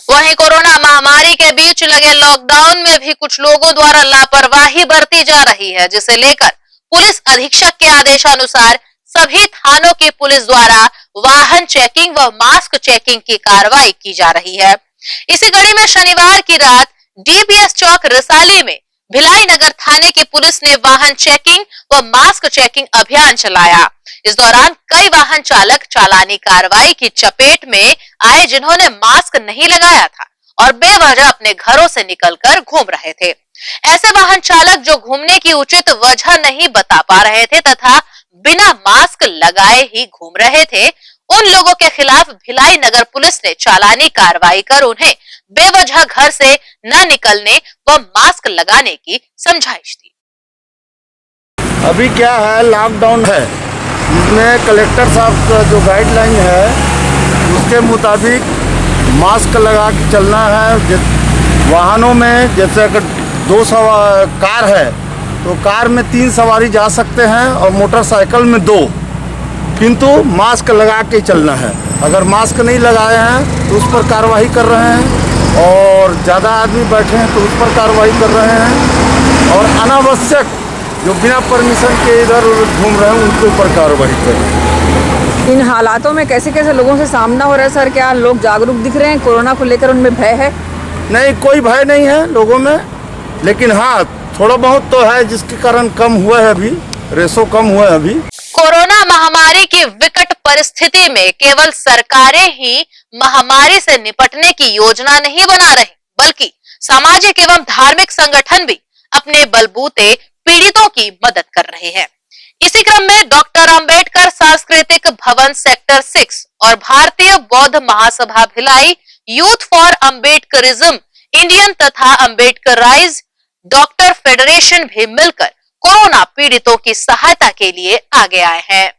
A: वहीं कोरोना महामारी के बीच लगे लॉकडाउन में भी कुछ लोगों द्वारा लापरवाही बरती जा रही है, जिसे लेकर पुलिस अधीक्षक के आदेशानुसार सभी थानों की पुलिस द्वारा वाहन चेकिंग व मास्क चेकिंग की कार्रवाई की जा रही है। इसी कड़ी में शनिवार की रात डीपीएस चौक रिसाली में भिलाई नगर थाने की पुलिस ने वाहन चेकिंग व मास्क चेकिंग अभियान चलाया। इस दौरान कई वाहन चालक चालानी कार्रवाई की चपेट में आए, जिन्होंने मास्क नहीं लगाया था और बेवजह अपने घरों से निकलकर घूम रहे थे। ऐसे वाहन चालक जो घूमने की उचित वजह नहीं बता पा रहे थे तथा बिना मास्क लगाए ही घूम रहे थे, उन लोगों के खिलाफ भिलाई नगर पुलिस ने चालानी कार्रवाई कर उन्हें बेवजह घर से न निकलने व मास्क लगाने की समझाइश दी।
T: अभी क्या है, लॉकडाउन है, इसमें कलेक्टर साहब का जो गाइडलाइन है उसके मुताबिक मास्क लगा के चलना है। वाहनों में जैसे अगर 2 कार है तो कार में 3 सवारी जा सकते हैं और मोटरसाइकिल में 2, किंतु मास्क लगा के चलना है। अगर मास्क नहीं लगाए हैं तो उस पर कार्रवाई कर रहे हैं, और ज़्यादा आदमी बैठे हैं तो उस पर कार्रवाई कर रहे हैं, और अनावश्यक जो बिना परमिशन के इधर उधर घूम रहे हैं उनके ऊपर कार्रवाई कर रहे हैं।
D: इन हालातों में कैसे कैसे लोगों से सामना हो रहा है सर? क्या लोग जागरूक दिख रहे हैं? कोरोना को लेकर उनमें भय है?
T: नहीं, कोई भय नहीं है लोगों में, लेकिन हाँ थोड़ा बहुत तो है, जिसके कारण कम हुआ है, अभी रेशो कम हुआ है। अभी
A: कोरोना महामारी की विकट परिस्थिति में केवल सरकारें ही महामारी से निपटने की योजना नहीं बना रही, बल्कि सामाजिक एवं धार्मिक संगठन भी अपने बलबूते पीड़ितों की मदद कर रहे हैं। इसी क्रम में डॉक्टर अंबेडकर सांस्कृतिक भवन सेक्टर 6 और भारतीय बौद्ध महासभा भिलाई, यूथ फॉर अंबेडकरिज्म इंडियन तथा अंबेडकराइज्ड डॉक्टर फेडरेशन भी मिलकर कोरोना पीड़ितों की सहायता के लिए आगे आए हैं।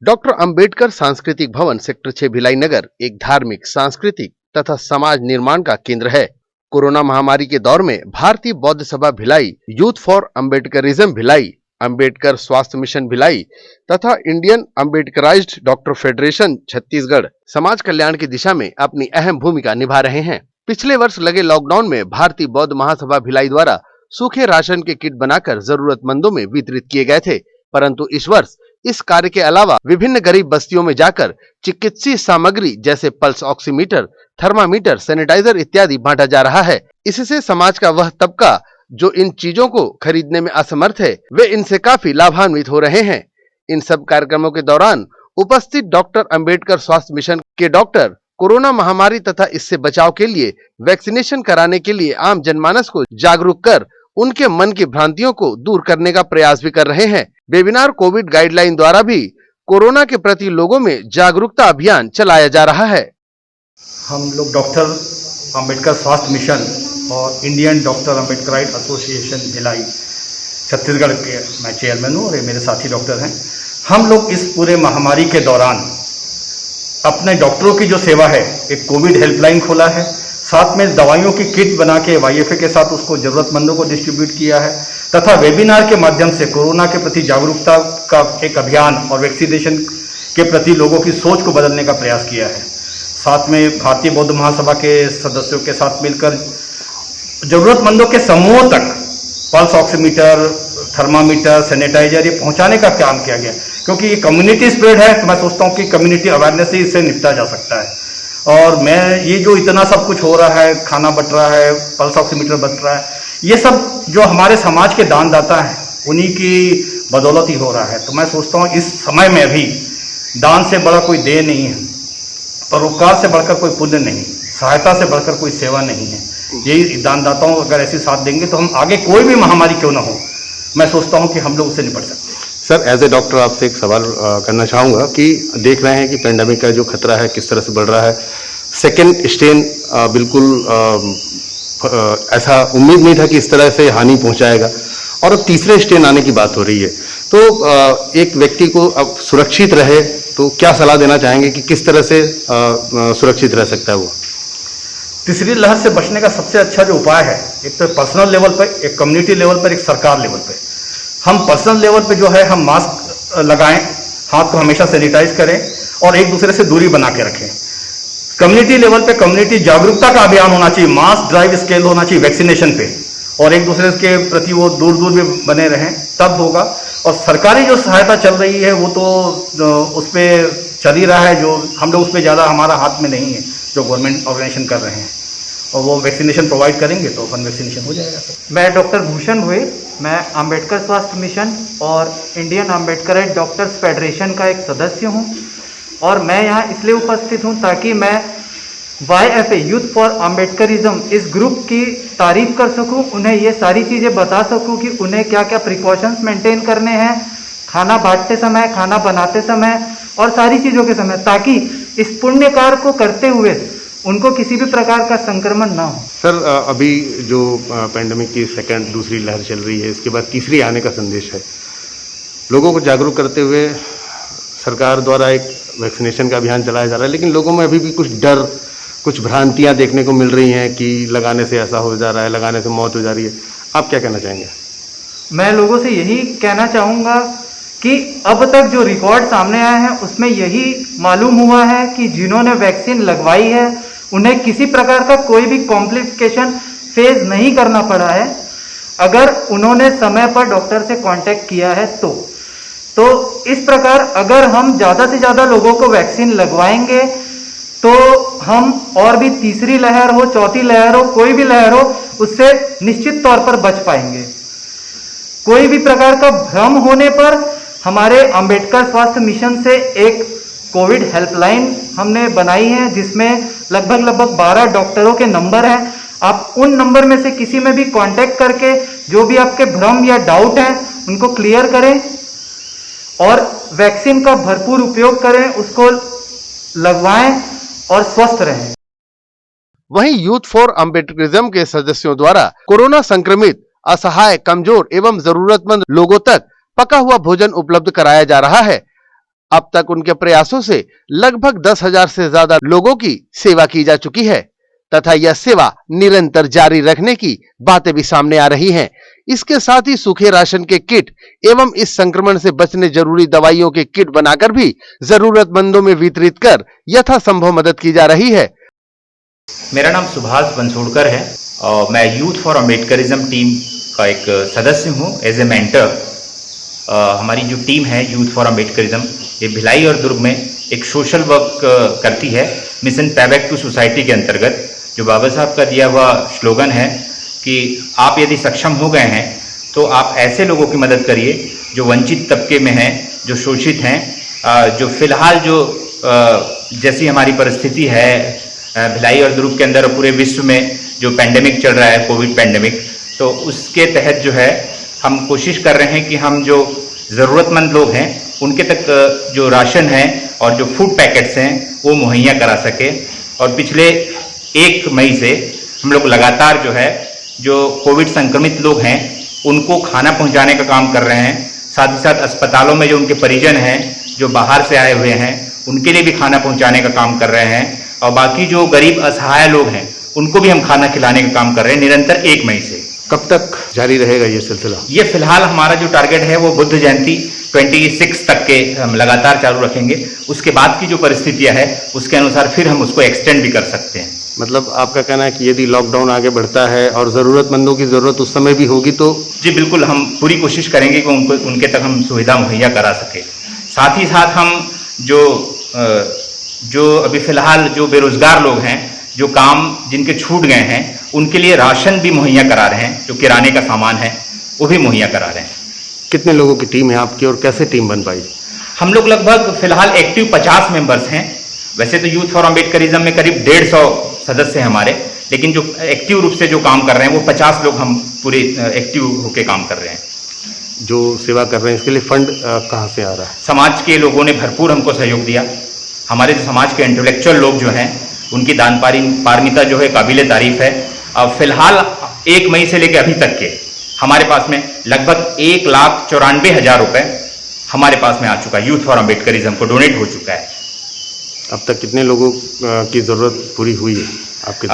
L: डॉक्टर अंबेडकर सांस्कृतिक भवन सेक्टर 6 भिलाई नगर एक धार्मिक, सांस्कृतिक तथा समाज निर्माण का केंद्र है। कोरोना महामारी के दौर में भारतीय बौद्ध सभा भिलाई, यूथ फॉर अंबेडकरिज्म भिलाई, अंबेडकर स्वास्थ्य मिशन भिलाई तथा इंडियन अंबेडकराइज्ड डॉक्टर फेडरेशन छत्तीसगढ़ समाज कल्याण की दिशा में अपनी अहम भूमिका निभा रहे हैं। पिछले वर्ष लगे लॉकडाउन में भारतीय बौद्ध महासभा भिलाई द्वारा सूखे राशन के किट बनाकर जरूरतमंदों में वितरित किए गए थे, परंतु इस वर्ष इस कार्य के अलावा विभिन्न गरीब बस्तियों में जाकर चिकित्सीय सामग्री जैसे पल्स ऑक्सीमीटर, थर्मामीटर, सैनिटाइजर इत्यादि बांटा जा रहा है। इससे समाज का वह तबका जो इन चीजों को खरीदने में असमर्थ है, वे इनसे काफी लाभान्वित हो रहे हैं। इन सब कार्यक्रमों के दौरान उपस्थित डॉक्टर अंबेडकर स्वास्थ्य मिशन के डॉक्टर कोरोना महामारी तथा इससे बचाव के लिए वैक्सीनेशन कराने के लिए आम जनमानस को जागरूक कर उनके मन की भ्रांतियों को दूर करने का प्रयास भी कर रहे हैं। वेबिनार कोविड गाइडलाइन द्वारा भी कोरोना के प्रति लोगों में जागरूकता अभियान चलाया जा रहा है।
U: हम लोग डॉक्टर अंबेडकर स्वास्थ्य मिशन और Indian doctor Ambedkarite association Bhilai Chhattisgarh के मैं चेयरमैन हूँ और ये मेरे साथी डॉक्टर हैं। हम लोग इस पूरे महामारी के दौरान अपने डॉक्टरों की जो सेवा है, एक कोविड हेल्पलाइन खोला है, साथ में दवाइयों की किट बना के वाईएफए के साथ उसको जरूरतमंदों को डिस्ट्रीब्यूट किया है तथा वेबिनार के माध्यम से कोरोना के प्रति जागरूकता का एक अभियान और वैक्सीनेशन के प्रति लोगों की सोच को बदलने का प्रयास किया है। साथ में भारतीय बौद्ध महासभा के सदस्यों के साथ मिलकर ज़रूरतमंदों के समूहों तक पल्स ऑक्सीमीटर, थर्मामीटर, सैनिटाइजर ये पहुंचाने का काम किया गया, क्योंकि ये कम्युनिटी स्प्रेड है। तो मैं सोचता हूँ कि कम्युनिटी अवेयरनेस से इससे निपटा जा सकता है। और मैं ये जो इतना सब कुछ हो रहा है, खाना बट रहा है, पल्स ऑक्सीमीटर बट रहा है, ये सब जो हमारे समाज के दानदाता हैं उन्हीं की बदौलत ही हो रहा है। तो मैं सोचता हूँ इस समय में भी दान से बड़ा कोई देन नहीं है, परोपकार से बढ़कर कोई पुण्य नहीं, सहायता से बढ़कर कोई सेवा नहीं है। यही दानदाताओं अगर ऐसे साथ देंगे तो हम आगे कोई भी महामारी क्यों ना हो, मैं सोचता हूँ कि हम लोग उससे निपट सकते हैं।
L: सर, एज ए डॉक्टर आपसे एक सवाल करना चाहूँगा कि देख रहे हैं कि पेंडेमिक का जो खतरा है किस तरह से बढ़ रहा है। सेकेंड स्ट्रेन बिल्कुल ऐसा उम्मीद नहीं था कि इस तरह से हानि पहुंचाएगा, और अब तीसरे स्ट्रेन आने की बात हो रही है। तो एक व्यक्ति को अब सुरक्षित रहे तो क्या सलाह देना चाहेंगे कि किस तरह से सुरक्षित रह सकता है वो?
U: तीसरी लहर से बचने का सबसे अच्छा जो उपाय है, एक तो पर्सनल लेवल पर, एक कम्युनिटी लेवल पर, एक सरकार लेवल पर। हम पर्सनल लेवल पे जो है हम मास्क लगाएं, हाथ को हमेशा सैनिटाइज करें और एक दूसरे से दूरी बना के रखें। कम्युनिटी लेवल पे कम्युनिटी जागरूकता का अभियान होना चाहिए, मास ड्राइव स्केल होना चाहिए वैक्सीनेशन पे, और एक दूसरे के प्रति वो दूर दूर में बने रहें, तब होगा। और सरकारी जो सहायता चल रही है वो तो उस पर चल ही रहा है, जो हम लोग उस पर ज़्यादा हमारा हाथ में नहीं है, जो गवर्नमेंट ऑर्गेनाइजेशन कर रहे हैं, और वो वैक्सीनेशन प्रोवाइड करेंगे तो अपन वैक्सीनेशन हो जाएगा।
B: मैं डॉक्टर भूषण भोई, मैं अंबेडकर स्वास्थ्य मिशन और इंडियन अंबेडकराइट डॉक्टर्स फेडरेशन का एक सदस्य हूं, और मैं यहां इसलिए उपस्थित हूं ताकि मैं YFA यूथ फॉर अम्बेडकरिज्म इस ग्रुप की तारीफ कर सकूं, उन्हें ये सारी चीज़ें बता सकूं कि उन्हें क्या क्या प्रिकॉशंस मेंटेन करने हैं खाना बांटते समय, खाना बनाते समय और सारी चीज़ों के समय, ताकि इस पुण्य कार्य को करते हुए उनको किसी भी प्रकार का संक्रमण ना हो।
L: सर, अभी जो पेंडेमिक की दूसरी लहर चल रही है, इसके बाद तीसरी आने का संदेश है। लोगों को जागरूक करते हुए सरकार द्वारा एक वैक्सीनेशन का अभियान चलाया जा रहा है, लेकिन लोगों में अभी भी कुछ डर, कुछ भ्रांतियां देखने को मिल रही हैं कि लगाने से ऐसा हो जा रहा है, लगाने से मौत हो जा रही है। आप क्या कहना चाहेंगे?
B: मैं लोगों से यही कहना चाहूँगा कि अब तक जो रिकॉर्ड सामने आए हैं उसमें यही मालूम हुआ है कि जिन्होंने वैक्सीन लगवाई है उन्हें किसी प्रकार का कोई भी कॉम्प्लिकेशन फेस नहीं करना पड़ा है, अगर उन्होंने समय पर डॉक्टर से कांटेक्ट किया है तो इस प्रकार अगर हम ज़्यादा से ज़्यादा लोगों को वैक्सीन लगवाएंगे तो हम और भी तीसरी लहर हो, चौथी लहर हो, कोई भी लहर हो, उससे निश्चित तौर पर बच पाएंगे। कोई भी प्रकार का भ्रम होने पर हमारे अंबेडकर स्वास्थ्य मिशन से एक कोविड हेल्पलाइन हमने बनाई है, जिसमें लगभग 12 डॉक्टरों के नंबर हैं। आप उन नंबर में से किसी में भी कांटेक्ट करके जो भी आपके भ्रम या डाउट हैं उनको क्लियर करें और वैक्सीन का भरपूर उपयोग करें, उसको लगवाएं और स्वस्थ रहें।
L: वहीं यूथ फॉर अम्बेडकरिज्म के सदस्यों द्वारा कोरोना संक्रमित, असहाय, कमजोर एवं जरूरतमंद लोगों तक पका हुआ भोजन उपलब्ध कराया जा रहा है। अब तक उनके प्रयासों से लगभग 10,000 से ज्यादा लोगों की सेवा की जा चुकी है तथा यह सेवा निरंतर जारी रखने की बातें भी सामने आ रही हैं। इसके साथ ही सूखे राशन के किट एवं इस संक्रमण से बचने जरूरी दवाइयों के किट बनाकर भी जरूरतमंदों में वितरित कर यथासंभव मदद की जा रही है।
V: मेरा नाम सुभाष बंसोड़कर है और मैं यूथ फॉर अम्बेडकरिज्म टीम का एक सदस्य हूँ एज ए मेंटर। हमारी जो टीम है यूथ फॉर अम्बेडकरिज्म, ये भिलाई और दुर्ग में एक सोशल वर्क करती है मिशन पैबैक टू सोसाइटी के अंतर्गत। जो बाबा साहब का दिया हुआ स्लोगन है कि आप यदि सक्षम हो गए हैं तो आप ऐसे लोगों की मदद करिए जो वंचित तबके में हैं, जो शोषित हैं, जो फिलहाल जो जैसी हमारी परिस्थिति है भिलाई और दुर्ग के अंदर और पूरे विश्व में जो पेंडेमिक चल रहा है, कोविड पेंडेमिक, तो उसके तहत जो है हम कोशिश कर रहे हैं कि हम जो ज़रूरतमंद लोग हैं उनके तक जो राशन है और जो फूड पैकेट्स हैं वो मुहैया करा सके। और पिछले 1 मई से हम लोग लगातार जो है जो कोविड संक्रमित लोग हैं उनको खाना पहुंचाने का काम कर रहे हैं। साथ ही साथ अस्पतालों में जो उनके परिजन हैं जो बाहर से आए हुए हैं उनके लिए भी खाना पहुंचाने का काम कर रहे हैं। और बाकी जो गरीब असहाय लोग हैं उनको भी हम खाना खिलाने का काम कर रहे हैं निरंतर 1 मई से।
L: कब तक जारी रहेगा ये सिलसिला?
V: ये फिलहाल हमारा जो टारगेट है वो बुद्ध जयंती 26 तक के हम लगातार चालू रखेंगे। उसके बाद की जो परिस्थितियां है उसके अनुसार फिर हम उसको एक्सटेंड भी कर सकते हैं।
L: मतलब आपका कहना है कि यदि लॉकडाउन आगे बढ़ता है और ज़रूरतमंदों की ज़रूरत उस समय भी होगी तो?
V: जी बिल्कुल, हम पूरी कोशिश करेंगे कि उनके तक हम सुविधा मुहैया करा सके। साथ ही साथ हम जो अभी फिलहाल जो बेरोजगार लोग हैं, जो काम जिनके छूट गए हैं, उनके लिए राशन भी मुहैया करा रहे हैं। जो किराने का सामान है वो भी मुहैया करा रहे हैं।
L: कितने लोगों की टीम है आपकी और कैसे टीम बन पाई?
V: हम लोग लगभग फिलहाल एक्टिव 50 मेंबर्स हैं। वैसे तो यूथ फॉर अम्बेडकरिज्म में करीब 150 सदस्य हैं हमारे, लेकिन जो एक्टिव रूप से जो काम कर रहे हैं वो 50 लोग हम पूरे एक्टिव होकर काम कर रहे हैं।
L: जो सेवा कर रहे हैं इसके लिए फंड कहाँ से आ रहा है?
V: समाज के लोगों ने भरपूर हमको सहयोग दिया। हमारे जो समाज के इंटेलेक्चुअल लोग जो हैं उनकी दान पारमिता जो है काबिल तारीफ है। अब फिलहाल 1 मई से लेकर अभी तक के हमारे पास में लगभग 1,94,000 रुपए हमारे पास में आ चुका है। यूथ फॉर अम्बेडकरिज्म को डोनेट हो चुका है।
L: अब तक कितने लोगों की ज़रूरत पूरी हुई है आपके?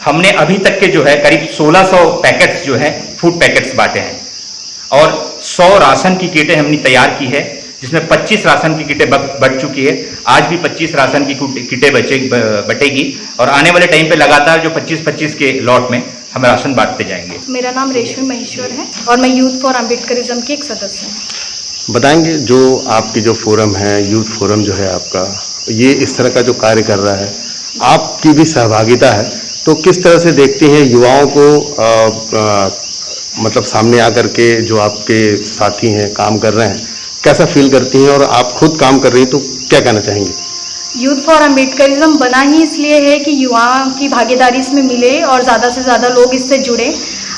V: हमने अभी तक के जो है करीब 1600 पैकेट्स जो है फूड पैकेट्स बांटे हैं और 100 राशन की किटें हमने तैयार की है, जिसमें 25 राशन की किटें बट चुकी है। आज भी 25 राशन की किटें बटेगी और आने वाले टाइम पे लगातार जो 25-25 के लॉट में हम राशन बांटते जाएंगे।
C: मेरा नाम रेशमी महेश्वर है और मैं यूथ फॉर अम्बेडकरिज्म की एक सदस्य हूँ।
L: बताएंगे जो आपकी जो फोरम है, यूथ फोरम जो है आपका, ये इस तरह का जो कार्य कर रहा है, आपकी भी सहभागिता है, तो किस तरह से देखती हैं युवाओं को मतलब सामने आकर के जो आपके साथी हैं काम कर रहे हैं, कैसा फील करती हैं? और आप खुद काम कर रही हैं तो क्या कहना चाहेंगे?
C: यूथ फॉर अम्बेडकरिज्म बना ही इसलिए है कि युवाओं की भागीदारी इसमें मिले और ज़्यादा से ज़्यादा लोग इससे जुड़े।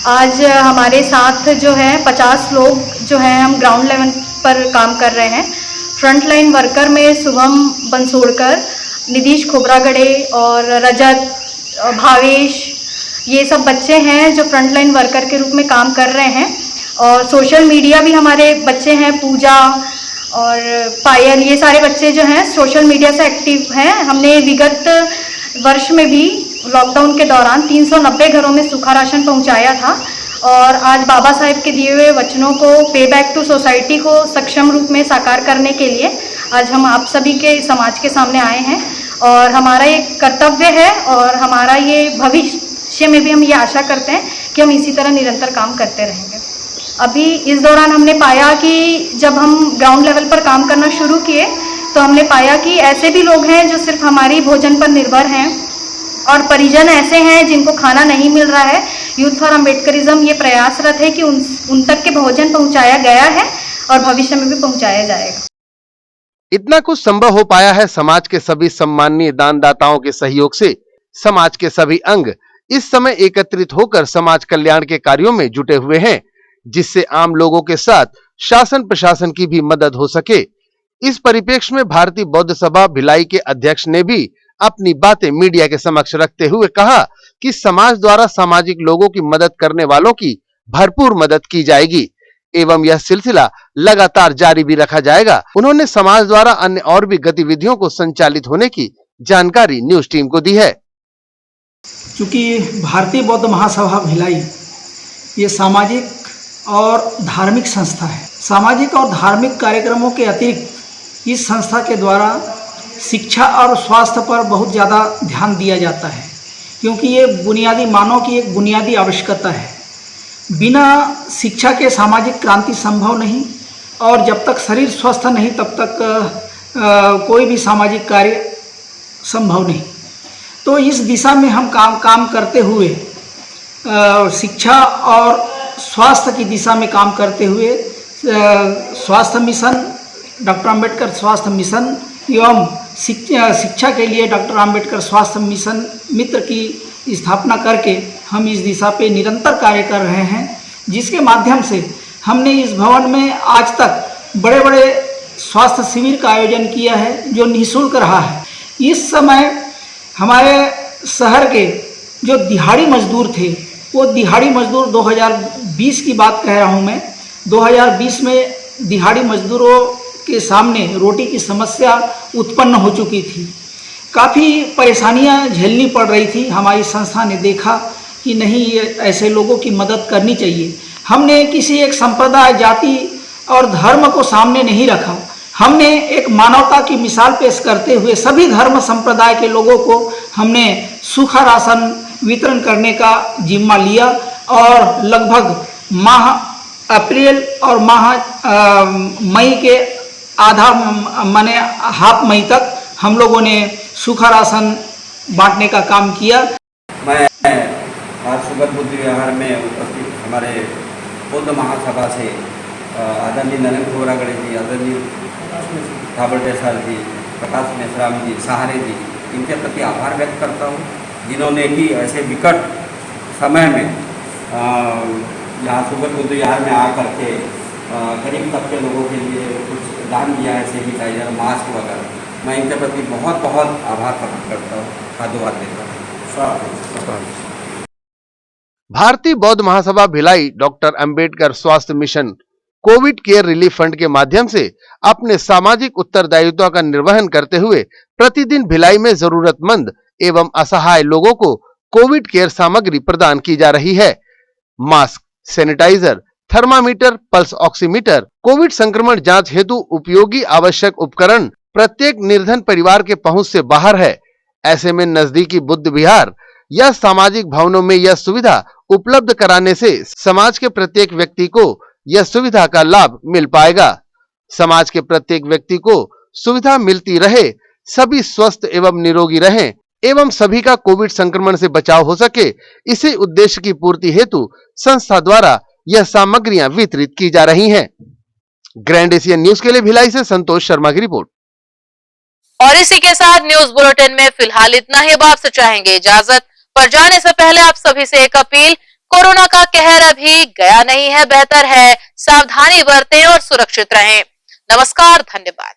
C: आज हमारे साथ जो है 50 लोग जो हैं, हम ग्राउंड लेवल पर काम कर रहे हैं। फ्रंट लाइन वर्कर में शुभम बंसोड़कर, निधीश खोबरागड़े और रजत, भावेश, ये सब बच्चे हैं जो फ्रंट लाइन वर्कर के रूप में काम कर रहे हैं। और सोशल मीडिया भी हमारे बच्चे हैं, पूजा और पायल, ये सारे बच्चे जो हैं सोशल मीडिया से एक्टिव हैं। हमने विगत वर्ष में भी लॉकडाउन के दौरान 390 घरों में सूखा राशन पहुंचाया था और आज बाबा साहेब के दिए हुए वचनों को पे बैक टू सोसाइटी को सक्षम रूप में साकार करने के लिए आज हम आप सभी के समाज के सामने आए हैं। और हमारा ये कर्तव्य है और हमारा ये भविष्य में भी हम ये आशा करते हैं कि हम इसी तरह निरंतर काम करते रहेंगे। अभी इस दौरान हमने पाया कि जब हम ग्राउंड लेवल पर काम करना शुरू किए तो हमने पाया कि ऐसे भी लोग हैं जो सिर्फ हमारी भोजन पर निर्भर हैं और परिजन ऐसे हैं जिनको खाना नहीं मिल रहा है। यूथ फॉर अम्बेडकरिज्म ये प्रयासरत है कि उन तक के भोजन पहुंचाया गया है और भविष्य में भी पहुंचाया जाएगा।
L: इतना कुछ संभव हो पाया है समाज के सभी सम्माननीय दानदाताओं के सहयोग से। समाज के सभी अंग इस समय एकत्रित होकर समाज कल्याण के कार्यों में जुटे हुए हैं, जिससे आम लोगों के साथ शासन प्रशासन की भी मदद हो सके। इस परिप्रेक्ष्य में भारतीय बौद्ध सभा भिलाई के अध्यक्ष ने भी अपनी बातें मीडिया के समक्ष रखते हुए कहा कि समाज द्वारा सामाजिक लोगों की मदद करने वालों की भरपूर मदद की जाएगी एवं यह सिलसिला लगातार जारी भी रखा जाएगा। उन्होंने समाज द्वारा अन्य और भी गतिविधियों को संचालित होने की जानकारी न्यूज टीम को दी है।
E: चूंकि भारतीय बौद्ध महासभा भिलाई ये सामाजिक और धार्मिक संस्था है, सामाजिक और धार्मिक कार्यक्रमों के अतिरिक्त इस संस्था के द्वारा शिक्षा और स्वास्थ्य पर बहुत ज़्यादा ध्यान दिया जाता है, क्योंकि ये बुनियादी मानव की एक बुनियादी आवश्यकता है। बिना शिक्षा के सामाजिक क्रांति संभव नहीं और जब तक शरीर स्वस्थ नहीं तब तक कोई भी सामाजिक कार्य संभव नहीं। तो इस दिशा में हम काम करते हुए शिक्षा और स्वास्थ्य की दिशा में काम करते हुए स्वास्थ्य मिशन, डॉक्टर अंबेडकर स्वास्थ्य मिशन एवं शिक्षा के लिए डॉक्टर अंबेडकर स्वास्थ्य मिशन मित्र की स्थापना करके हम इस दिशा पे निरंतर कार्य कर रहे हैं, जिसके माध्यम से हमने इस भवन में आज तक बड़े बड़े स्वास्थ्य शिविर का आयोजन किया है जो निःशुल्क रहा है। इस समय हमारे शहर के जो दिहाड़ी मजदूर थे, वो दिहाड़ी मजदूर 2020 की बात कह रहा हूँ मैं, 2020 में दिहाड़ी मजदूरों के सामने रोटी की समस्या उत्पन्न हो चुकी थी, काफ़ी परेशानियां झेलनी पड़ रही थी। हमारी संस्था ने देखा कि नहीं, ये ऐसे लोगों की मदद करनी चाहिए। हमने किसी एक संप्रदाय, जाति और धर्म को सामने नहीं रखा। हमने एक मानवता की मिसाल पेश करते हुए सभी धर्म संप्रदाय के लोगों को हमने सूखा राशन वितरण करने का जिम्मा लिया और लगभग माह अप्रैल और मई के आधा माने हाफ मई तक हम लोगों ने सूखा राशन बांटने का काम किया।
F: मैं आज सुगर बुद्ध विहार में उपस्थित हमारे बौद्ध महासभा से आदरणीय नरेंद्र घोरागड़े जी, आदरणीय थावर देसाई जी, प्रकाश मेश्राम जी, सहारे जी, इनके प्रति आभार व्यक्त करता हूँ, जिन्होंने कि ऐसे विकट समय में यहाँ सुगर बुद्ध विहार में आकर के गरीब तबके लोगों के लिए कुछ दान दिया है, सैनिटाइजर, मास्क वगैरह। मैं इनके प्रति बहुत बहुत आभार प्रकट करता हूँ, साधुवाद देता हूँ।
L: भारतीय बौद्ध महासभा भिलाई डॉक्टर अंबेडकर स्वास्थ्य mission Covid care relief fund के माध्यम से अपने सामाजिक उत्तरदायित्व का निर्वहन करते हुए प्रतिदिन भिलाई में जरूरतमंद एवं असहाय लोगों को कोविड केयर सामग्री प्रदान की जा रही है। Mask, sanitiser, thermometer, pulse oximeter, Covid संक्रमण जांच हेतु उपयोगी आवश्यक उपकरण प्रत्येक निर्धन परिवार के पहुंच से बाहर है। ऐसे में नजदीकी बुद्ध विहार या सामाजिक भवनों में यह सुविधा उपलब्ध कराने से समाज के प्रत्येक व्यक्ति को यह सुविधा का लाभ मिल पाएगा। समाज के प्रत्येक व्यक्ति को सुविधा मिलती रहे, सभी स्वस्थ एवं निरोगी रहें एवं सभी का कोविड संक्रमण से बचाव हो सके, इसी उद्देश्य की पूर्ति हेतु संस्था द्वारा यह सामग्रियां वितरित की जा रही हैं। ग्रैंड एशियन न्यूज के लिए भिलाई से संतोष शर्मा की रिपोर्ट।
A: और इसी के साथ न्यूज बुलेटिन में फिलहाल इतना ही। अब आपसे चाहेंगे इजाजत, पर जाने से पहले आप सभी से एक अपील। कोरोना का कहर अभी गया नहीं है, बेहतर है सावधानी बरतें और सुरक्षित रहें। नमस्कार, धन्यवाद।